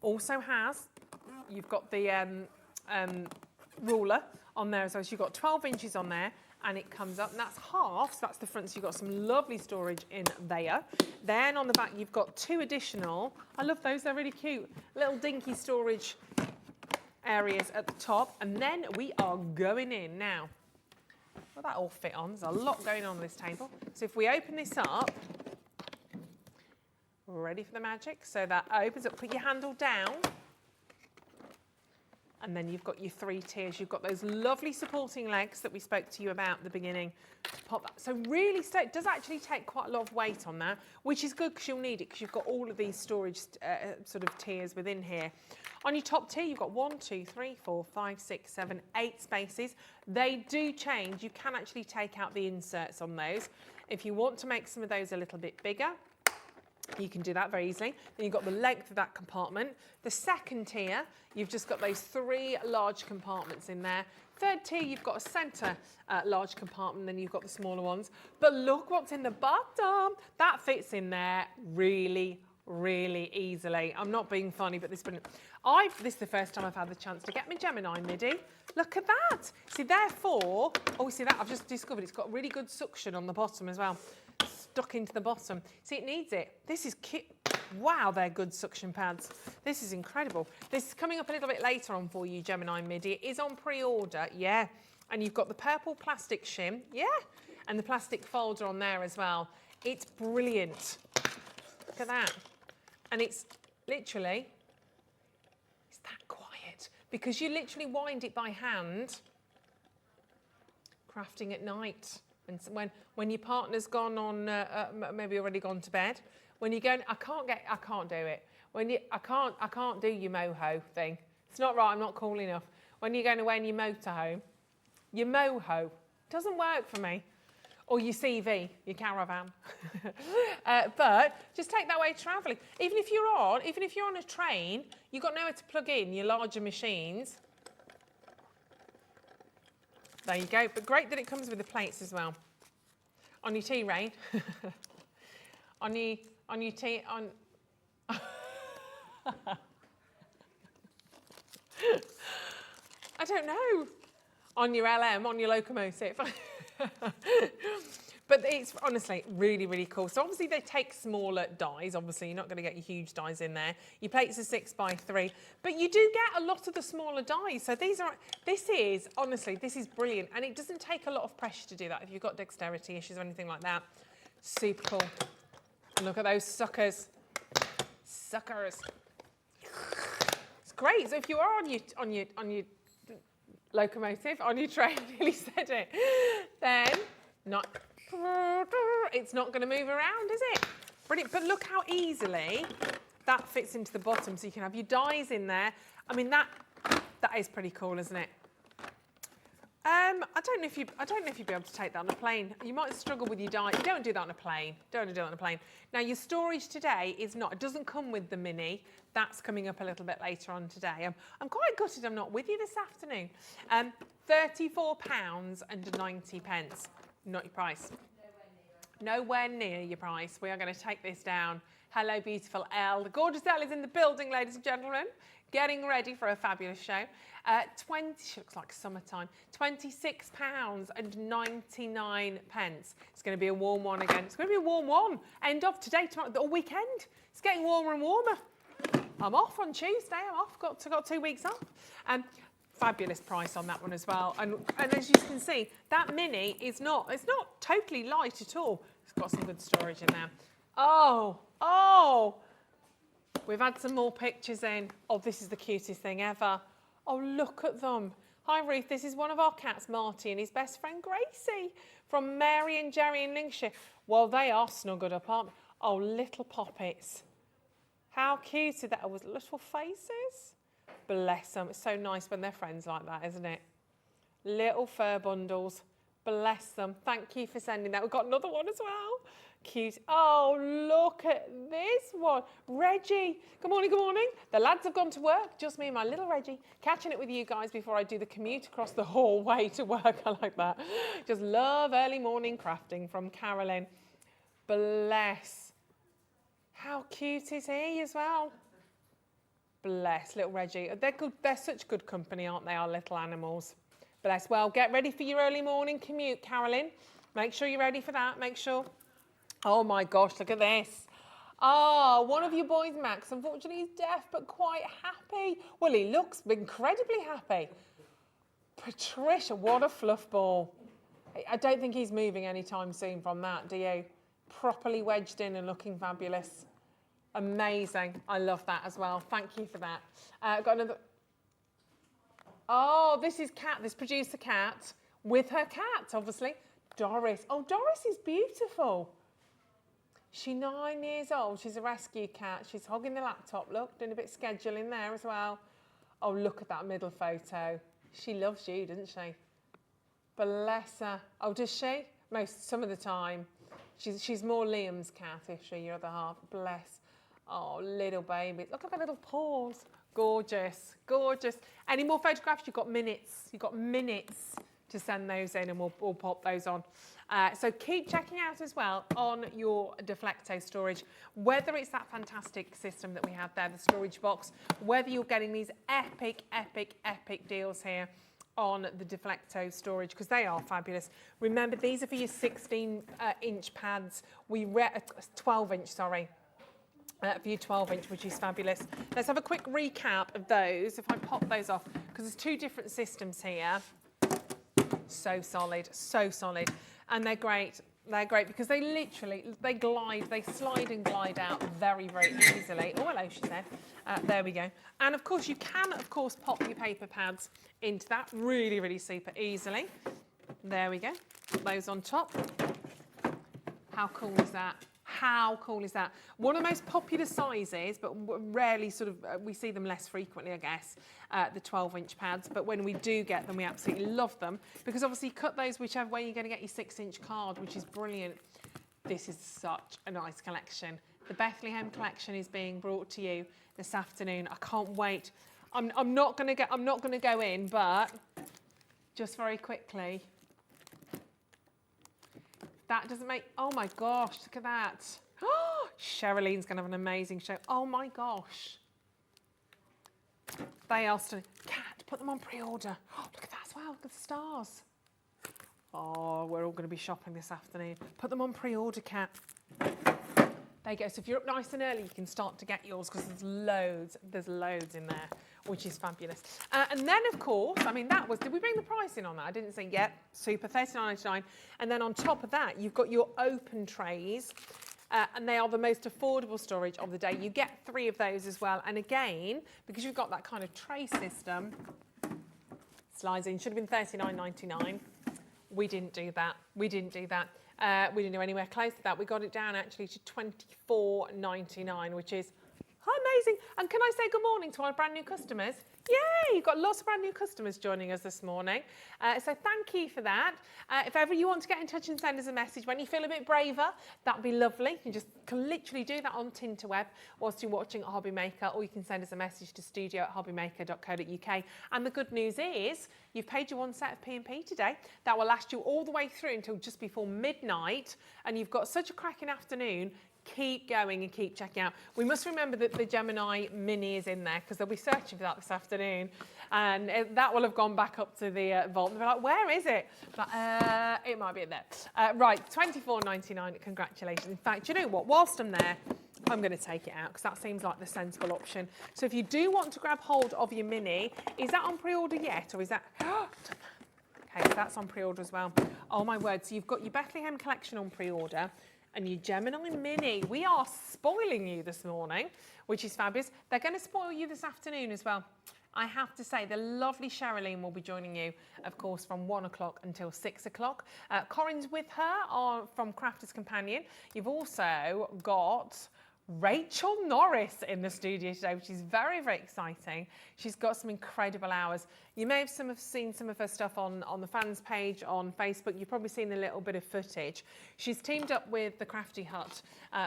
also has, you've got the ruler on there as well. So you've got 12 inches on there, and it comes up, and that's half, so that's the front, so you've got some lovely storage in there. Then on the back you've got 2 additional, I love those, they're really cute, little dinky storage areas at the top, and then we are going in now. Well, that all fit on, there's a lot going on this table. So if we open this up, Ready for the magic? So that opens up, put your handle down. And then you've got your 3 tiers. You've got those lovely supporting legs that we spoke to you about at the beginning to pop that. So really, it does actually take quite a lot of weight on that, which is good because you'll need it because you've got all of these storage sort of tiers within here. On your top tier, you've got 1, 2, 3, 4, 5, 6, 7, 8 spaces. They do change. You can actually take out the inserts on those. If you want to make some of those a little bit bigger, you can do that very easily. Then you've got the length of that compartment. The second tier, you've just got those 3 large compartments in there. Third tier, you've got a centre large compartment, then you've got the smaller ones. But look what's in the bottom. That fits in there really, really easily. I'm not being funny, but this is the first time I've had the chance to get my Gemini midi. Look at that. See, therefore, see that? I've just discovered it's got really good suction on the bottom as well. Stuck into the bottom. See, it needs it. This is cute. Wow, they're good suction pads. This is incredible. This is coming up a little bit later on for you, Gemini Midi. It is on pre-order, yeah. And you've got the purple plastic shim, yeah. And the plastic folder on there as well. It's brilliant. Look at that. And it's literally, it's that quiet because you literally wind it by hand, crafting at night. And when your partner's gone on, maybe already gone to bed, when you're going, I can't do it. I can't do your moho thing. It's not right. I'm not cool enough. When you're going away in your motorhome, your moho doesn't work for me, or your CV, your caravan. But just take that way travelling. Even if you're on a train, you've got nowhere to plug in your larger machines. There you go, but great that it comes with the plates as well. On your tea, Rain. on your tea, on... I don't know. On your LM, on your locomotive. But it's honestly really, really cool. So obviously they take smaller dies. Obviously you're not going to get your huge dies in there. Your plates are 6x3, but you do get a lot of the smaller dies. So this is brilliant. And it doesn't take a lot of pressure to do that if you've got dexterity issues or anything like that. Super cool. And look at those suckers. Suckers. It's great. So if you are on your locomotive, on your train, I nearly said it, then it's not going to move around, is it? Brilliant. But look how easily that fits into the bottom, so you can have your dies in there. I mean, that is pretty cool, isn't it? I don't know if you'd be able to take that on a plane. You might struggle with your dies. You don't do that on a plane. Don't do that on a plane. Now, your storage today is not. It doesn't come with the mini. That's coming up a little bit later on today. I'm quite gutted I'm not with you this afternoon. £34.90. Not your price. Nowhere near your price. We are going to take this down. Hello, beautiful Elle. The gorgeous Elle is in the building, ladies and gentlemen, getting ready for a fabulous show. She looks like summertime. £26.99. It's going to be a warm one again. It's going to be a warm one. End of today, tomorrow, all weekend. It's getting warmer and warmer. I'm off on Tuesday. I'm off. Got 2 weeks off. Fabulous price on that one as well. And as you can see, that mini it's not totally light at all. It's got some good storage in there. Oh, we've had some more pictures in. Oh, this is the cutest thing ever. Oh, look at them. Hi, Ruth. This is one of our cats, Marty, and his best friend, Gracie, from Mary and Jerry in Lincolnshire. Well, they are snuggled up, aren't they? Oh, little poppets. How cute are they? Oh, little faces. Bless them. It's so nice when they're friends like that, isn't it? Little fur bundles. Bless them. Thank you for sending that. We've got another one as well. Cute. Oh, look at this one. Reggie. Good morning, good morning. The lads have gone to work. Just me and my little Reggie. Catching it with you guys before I do the commute across the hallway to work. I like that. Just love early morning crafting from Carolyn. Bless. How cute is he as well? Bless, little Reggie. They're good. They're such good company, aren't they, our little animals? Bless. Well, get ready for your early morning commute, Carolyn. Make sure you're ready for that. Make sure. Oh, my gosh, look at this. Oh, one of your boys, Max, unfortunately, he's deaf, but quite happy. Well, he looks incredibly happy. Patricia, what a fluff ball. I don't think he's moving anytime soon from that, do you? Properly wedged in and looking fabulous. Amazing. I love that as well. Thank you for that. Got another. Oh, this is Kat, this producer Kat, with her cat, obviously. Doris. Oh, Doris is beautiful. She's 9 years old. She's a rescue cat. She's hogging the laptop. Look, doing a bit of scheduling there as well. Oh, look at that middle photo. She loves you, doesn't she? Bless her. Oh, does she? Some of the time. She's more Liam's cat, is she, your other half? Bless. Oh, little baby. Look at her little paws. Gorgeous, gorgeous. Any more photographs? You've got minutes. You've got minutes to send those in and we'll pop those on. So keep checking out as well on your Deflecto storage, whether it's that fantastic system that we have there, the storage box, whether you're getting these epic, epic, epic deals here on the Deflecto storage, because they are fabulous. Remember, these are for your 16-inch pads. 12-inch, sorry. For your 12-inch, which is fabulous. Let's have a quick recap of those, if I pop those off, because there's two different systems here. So solid, so solid. And they're great. They're great because they slide and glide out very, very easily. Oh, hello, she said. There we go. And of course, you can, of course, pop your paper pads into that really, really super easily. There we go. Put those on top. How cool is that? How cool is that? One of the most popular sizes, but rarely we see them less frequently, I guess, the 12-inch pads. But when we do get them, we absolutely love them because obviously you cut those whichever way you're going to get your 6-inch card, which is brilliant. This is such a nice collection. The Bethlehem collection is being brought to you this afternoon. I can't wait. I'm not going to go in, but just very quickly. That doesn't make, oh my gosh, look at that. Oh, Sherilyn's going to have an amazing show. Oh my gosh. They are stunning. Kat, put them on pre-order. Oh, look at that as well, look at the stars. Oh, we're all going to be shopping this afternoon. Put them on pre-order, Kat. There you go. So if you're up nice and early, you can start to get yours because there's loads in there, which is fabulous. And then, of course, I mean, did we bring the price in on that? I didn't say, yep, super, $39.99. And then on top of that, you've got your open trays, and they are the most affordable storage of the day. You get 3 of those as well. And again, because you've got that kind of tray system, slides in, should have been $39.99. We didn't do that. We didn't do anywhere close to that. We got it down actually to $24.99, which is amazing. And can I say good morning to our brand new customers? Yay, you've got lots of brand new customers joining us this morning. So thank you for that. If ever you want to get in touch and send us a message when you feel a bit braver, that'd be lovely. You can literally do that on Tinterweb whilst you're watching at Hobby Maker, or you can send us a message to studio@hobbymaker.co.uk. And the good news is you've paid your 1 set of P&P today. That will last you all the way through until just before midnight. And you've got such a cracking afternoon. Keep going and keep checking out. We must remember that the Gemini Mini is in there because they'll be searching for that this afternoon, and that will have gone back up to the vault. They'll be like, where is it? But it might be in there. Right, $24.99. Congratulations. In fact, you know what? Whilst I'm there, I'm going to take it out because that seems like the sensible option. So if you do want to grab hold of your Mini, is that on pre-order yet, or is that? Okay, so that's on pre-order as well. Oh my word! So you've got your Bethlehem collection on pre-order. And your Gemini Mini. We are spoiling you this morning, which is fabulous. They're going to spoil you this afternoon as well. I have to say, the lovely Sherilyn will be joining you, of course, from 1 o'clock until 6 o'clock. Corin's with her from Crafter's Companion. You've also got Rachel Norris in the studio today, which is very, very exciting. She's got some incredible hours. You may have seen some of her stuff on the fans page on Facebook. You've probably seen a little bit of footage. She's teamed up with the Crafty Hut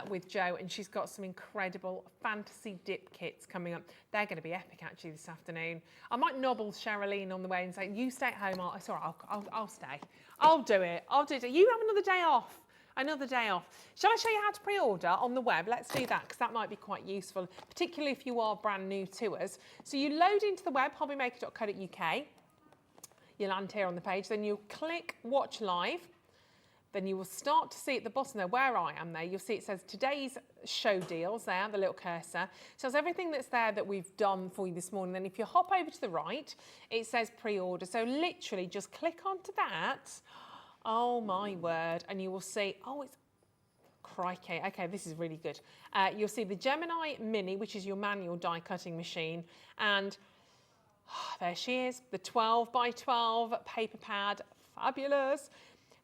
with Joe, and she's got some incredible fantasy dip kits coming up. They're going to be epic actually this afternoon. I might nobble Sherilyn on the way and say, you stay at home. It's all right, I'll stay. I'll do it. You have another day off. Another day off. Shall I show you how to pre-order on the web? Let's do that because that might be quite useful, particularly if you are brand new to us. So you load into the web, hobbymaker.co.uk. You land here on the page, then you click Watch Live. Then you will start to see at the bottom there, where I am there, you'll see it says today's show deals there, the little cursor. So it's everything that's there that we've done for you this morning. Then if you hop over to the right, it says pre-order. So literally just click onto that. Oh my word, and you will see, oh, it's crikey. Okay, this is really good. You'll see the Gemini Mini, which is your manual die cutting machine. And there she is, the 12 by 12 paper pad. Fabulous.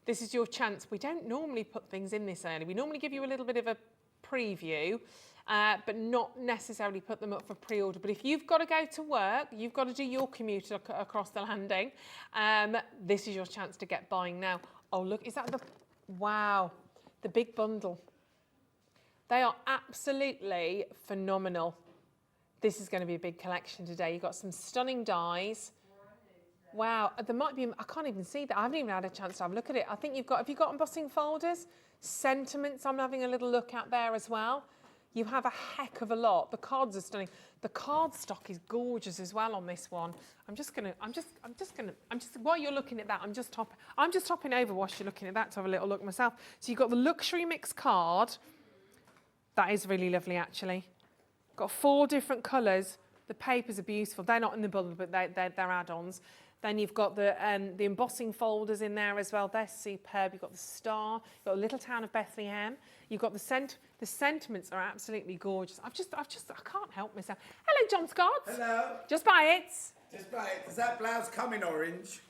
This is your chance. We don't normally put things in this early. We normally give you a little bit of a preview, but not necessarily put them up for pre-order. But if you've got to go to work, you've got to do your commute across the landing, this is your chance to get buying now. Oh, look, is that the, wow, the big bundle. They are absolutely phenomenal. This is going to be a big collection today. You've got some stunning dies. Wow, there might be, I can't even see that. I haven't even had a chance to have a look at it. I think you've got, have you got embossing folders? Sentiments, I'm having a little look at there as well. You have a heck of a lot. The cards are stunning. The card stock is gorgeous as well on this one. While you're looking at that, I'm just hopping over whilst you're looking at that to have a little look myself. So you've got the luxury mix card. That is really lovely, actually. Got 4 different colours. The papers are beautiful. They're not in the bundle, but they're add-ons. Then you've got the embossing folders in there as well. They're superb. You've got the star. You've got the little town of Bethlehem. You've got the sentiments are absolutely gorgeous. I can't help myself. Hello, John Scott. Hello. Just buy it. Just buy it. Does that blouse come in orange?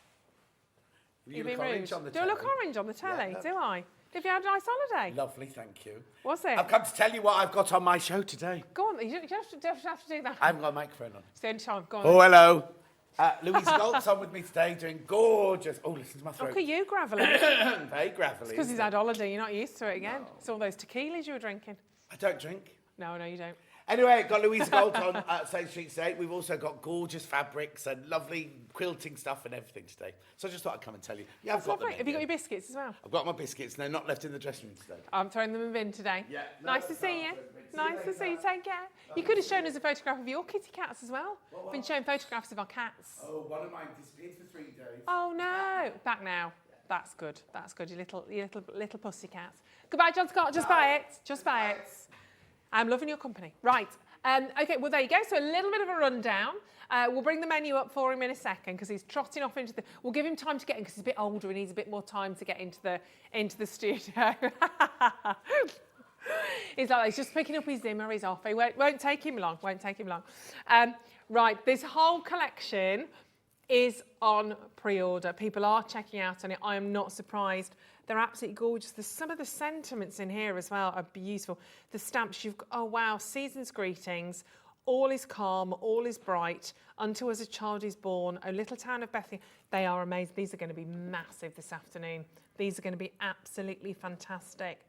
You look orange on the telly. Do I look orange on the telly? Yeah, do I? Have you had a nice holiday? Lovely, thank you. What's it? I've come to tell you what I've got on my show today. Go on. You don't have to do that. I haven't got a microphone on. It's the only time. Go on. Oh, hello. Louise Galt's on with me today doing gorgeous. Oh, listen to my throat. Look at you, gravelly. Very gravelly. Because he's had holiday. You're not used to it again. No. It's all those tequilas you were drinking. I don't drink. No, you don't. Anyway, got Louise Galt on Same Street today. We've also got gorgeous fabrics and lovely quilting stuff and everything today. So I just thought I'd come and tell you. Yeah, I've got them. Have you got your biscuits as well? I've got my biscuits and they're not left in the dressing room today. I'm throwing them in the bin today. Yeah. Nice to see you. Nice to see you. Take care. You could have shown us a photograph of your kitty cats as well. What? Been showing photographs of our cats. Oh, one of mine disappeared for 3 days. Oh no. Back now. That's good. That's good. Your little pussy cats. Goodbye, John Scott. Just buy it. Just buy it. I'm loving your company. Right. Okay, well, there you go. So a little bit of a rundown. We'll bring the menu up for him in a second because he's trotting off into the... We'll give him time to get in because he's a bit older and needs a bit more time to get into the studio. He's just picking up his Zimmer. He's off. It won't take him long. Right, this whole collection is on pre-order. People are checking out on it. I am not surprised. They're absolutely gorgeous. There's some of the sentiments in here as well are beautiful. The stamps you've got, oh wow, season's greetings. All is calm, all is bright. Unto us a child is born. A little town of Bethlehem. They are amazing. These are going to be massive this afternoon. These are going to be absolutely fantastic.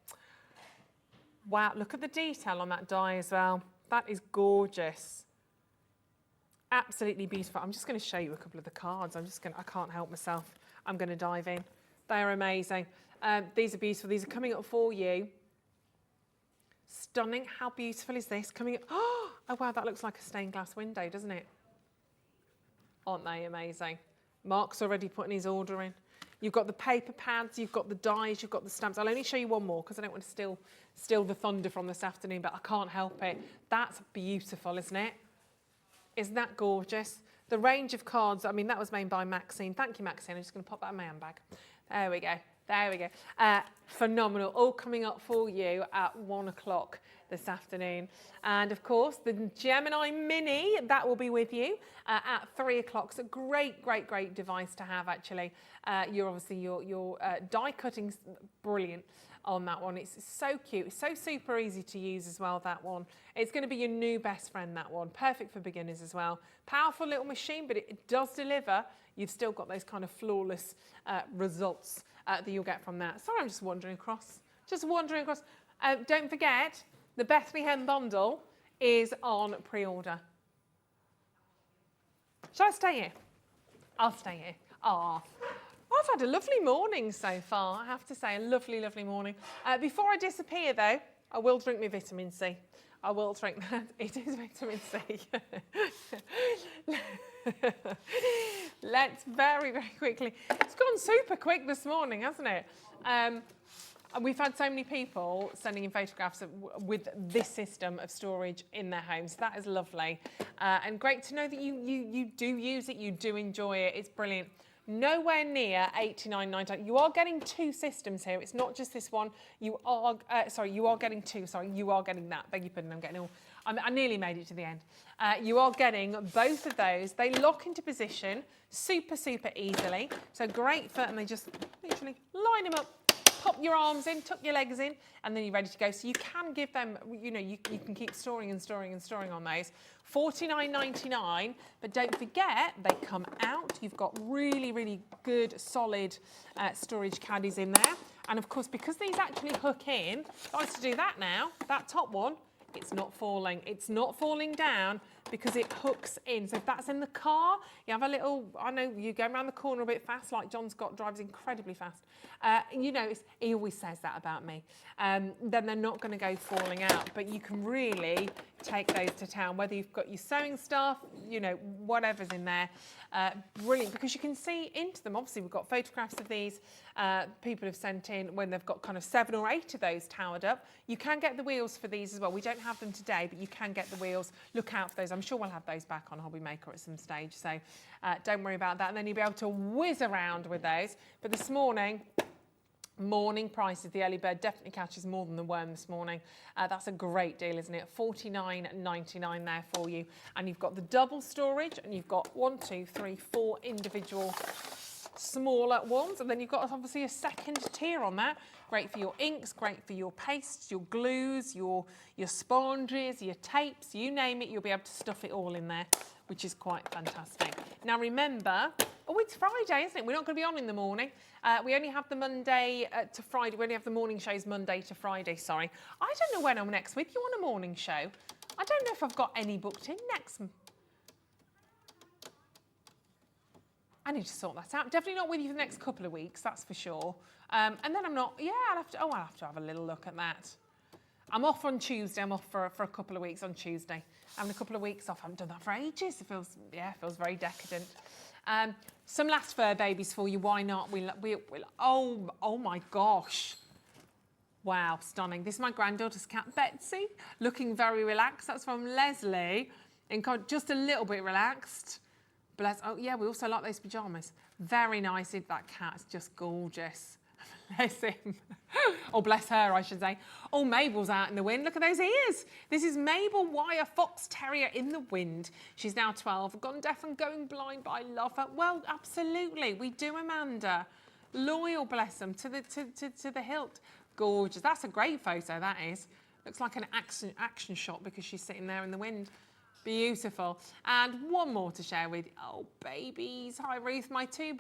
Wow, look at the detail on that die as well. That is gorgeous. Absolutely beautiful. I'm just going to show you a couple of the cards. I can't help myself. I'm going to dive in. They're amazing. These are beautiful. These are coming up for you. Stunning. How beautiful is this? Coming up. Oh, wow, that looks like a stained glass window, doesn't it? Aren't they amazing? Mark's already putting his order in. You've got the paper pads, you've got the dies, you've got the stamps. I'll only show you one more because I don't want to steal the thunder from this afternoon, but I can't help it. That's beautiful, isn't it? Isn't that gorgeous? The range of cards, I mean, that was made by Maxine. Thank you, Maxine. I'm just going to pop that in my handbag. There we go. There we go. Phenomenal. All coming up for you at 1 o'clock this afternoon. And of course, the Gemini Mini, that will be with you at 3 o'clock. It's a great, great, great device to have, actually. Your die cutting's brilliant on that one. It's so cute. It's so super easy to use as well, that one. It's going to be your new best friend, that one. Perfect for beginners as well. Powerful little machine, but it does deliver. You've still got those kind of flawless results that you'll get from that. Sorry, I'm just wandering across. Don't forget, the Bethlehem bundle is on pre-order. Shall I stay here? I'll stay here. Ah. I've had a lovely morning so far, I have to say, a lovely, lovely morning. Before I disappear, though, I will drink my vitamin C. I will drink that. It is vitamin C. Let's very, very quickly. It's gone super quick this morning, hasn't it? We've had so many people sending in photographs with this system of storage in their homes. That is lovely. And great to know that you do use it, you do enjoy it. It's brilliant. nowhere near £89.99. You are getting 2 systems here. It's not just this one. You are, you are getting 2. Sorry, you are getting that. Beg your pardon, I'm getting all, I nearly made it to the end. You are getting both of those. They lock into position super, super easily. So great for, and they just literally line them up. Pop your arms in, tuck your legs in, and then you're ready to go. So you can give them, you know, you can keep storing and storing and storing on those. $49.99, but don't forget they come out. You've got really, really good, solid storage caddies in there. And of course, because these actually hook in, if I was to do that now, that top one, it's not falling. It's not falling down because it hooks in. So if that's in the car, you have a little, I know you go around the corner a bit fast, like John Scott drives incredibly fast. You know, he always says that about me. Then they're not going to go falling out, but you can really take those to town, whether you've got your sewing stuff, you know, whatever's in there. Brilliant, because you can see into them. Obviously, we've got photographs of these. People have sent in when they've got kind of 7 or 8 of those towered up. You can get the wheels for these as well. We don't have them today, but you can get the wheels. Look out for those. I'm sure we'll have those back on Hobby Maker at some stage, so don't worry about that. And then you'll be able to whiz around with those. But this morning prices, the early bird definitely catches more than the worm this morning. That's a great deal, isn't it? $49.99 there for you. And you've got the double storage, and you've got 1, 2, 3, 4 individual smaller ones, and then you've got obviously a second tier on that. Great for your inks, great for your pastes, your glues, your sponges, your tapes, you name it, you'll be able to stuff it all in there, which is quite fantastic. Now remember, oh, it's Friday, isn't it? We're not going to be on in the morning. We only have the Monday to Friday. We only have the morning shows Monday to Friday, sorry. I don't know when I'm next with you on a morning show. I don't know if I've got any booked in next. I need to sort that out. Definitely not with you for the next couple of weeks, that's for sure. And then I'm not, yeah, I'll have to have a little look at that. I'm off on Tuesday. I'm off for a couple of weeks on Tuesday. Having a couple of weeks off. I haven't done that for ages. It feels very decadent. Some last fur babies for you. Why not? Oh my gosh. Wow, stunning. This is my granddaughter's cat, Betsy, looking very relaxed. That's from Leslie, just a little bit relaxed. Bless, oh yeah, we also like those pyjamas. Very nice. That cat's just gorgeous. Bless him. Or bless her, I should say. Oh, Mabel's out in the wind. Look at those ears. This is Mabel Wire Fox Terrier in the wind. She's now 12, gone deaf and going blind, but I love her. Well, absolutely. We do, Amanda. Loyal, bless them, to the hilt. Gorgeous. That's a great photo, that is. Looks like an action shot because she's sitting there in the wind. Beautiful. And one more to share with you. Oh, babies. Hi, Ruth, my 2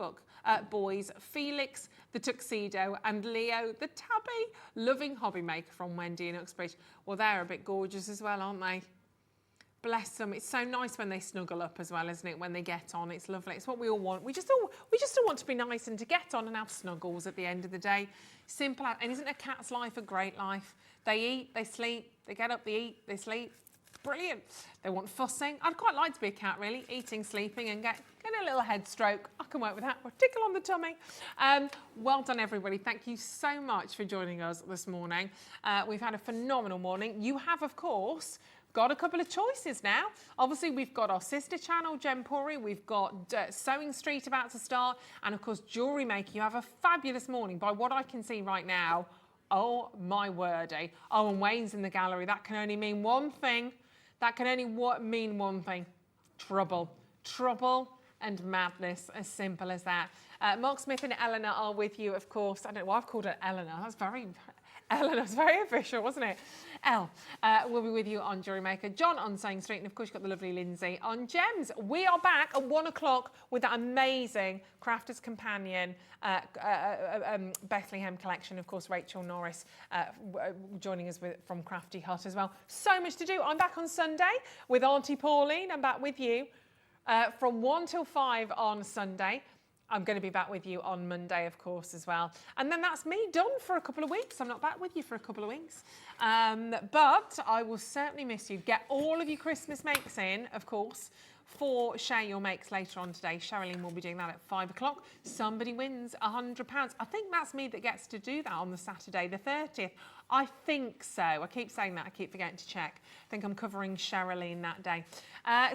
boys, Felix, the tuxedo, and Leo, the tabby. Loving Hobby Maker from Wendy in Uxbridge. Well, they're a bit gorgeous as well, aren't they? Bless them. It's so nice when they snuggle up as well, isn't it? When they get on, it's lovely. It's what we all want. We just all want to be nice and to get on and have snuggles at the end of the day. Simple. And isn't a cat's life a great life? They eat, they sleep, they get up, they eat, they sleep. Brilliant. They want fussing. I'd quite like to be a cat, really. Eating, sleeping, and get a little head stroke. I can work with that. Or tickle on the tummy. Well done, everybody. Thank you so much for joining us this morning. We've had a phenomenal morning. You have, of course, got a couple of choices now. Obviously, we've got our sister channel, Gempori. We've got Sewing Street about to start. And, of course, Jewellery Maker. You have a fabulous morning. By what I can see right now, oh, my wordy. Oh, and Wayne's in the gallery. That can only mean one thing. That can only mean one thing. Trouble. Trouble and madness. As simple as that. Mark Smith and Eleanor are with you, of course. I don't know why I've called her Eleanor. Eleanor's very official, wasn't it? Elle will be with you on Jewellery Maker. John on Sewing Street. And, of course, you've got the lovely Lindsay on Gems. We are back at 1 o'clock with that amazing Crafter's Companion Bethlehem collection. Of course, Rachel Norris joining us from Crafty Hut as well. So much to do. I'm back on Sunday with Auntie Pauline. I'm back with you from 1 till 5 on Sunday. I'm going to be back with you on Monday, of course, as well. And then that's me done for a couple of weeks. I'm not back with you for a couple of weeks. But I will certainly miss you. Get all of your Christmas makes in, of course, for Share Your Makes later on today. Sherilyn will be doing that at 5 o'clock. Somebody wins £100. I think that's me that gets to do that on the Saturday, the 30th. I think so. I keep saying that. I keep forgetting to check. I think I'm covering Sherilyn that day.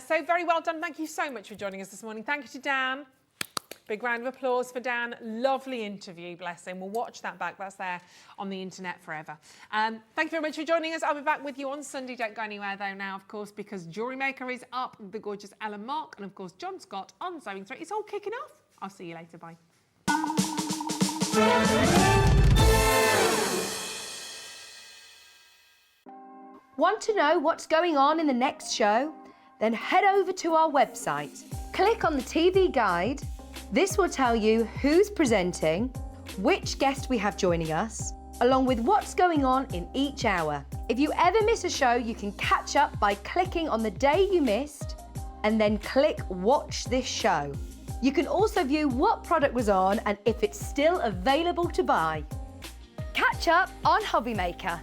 So very well done. Thank you so much for joining us this morning. Thank you to Dan. Big round of applause for Dan. Lovely interview, bless him. We'll watch that back. That's there on the internet forever. Thank you very much for joining us. I'll be back with you on Sunday. Don't go anywhere though now, of course, because Jewellery Maker is up. The gorgeous Ellen Mark and, of course, John Scott on Sewing Thread. It's all kicking off. I'll see you later. Bye. Want to know what's going on in the next show? Then head over to our website. Click on the TV guide. This will tell you who's presenting, which guest we have joining us, along with what's going on in each hour. If you ever miss a show, you can catch up by clicking on the day you missed and then click Watch This Show. You can also view what product was on and if it's still available to buy. Catch up on Hobby Maker.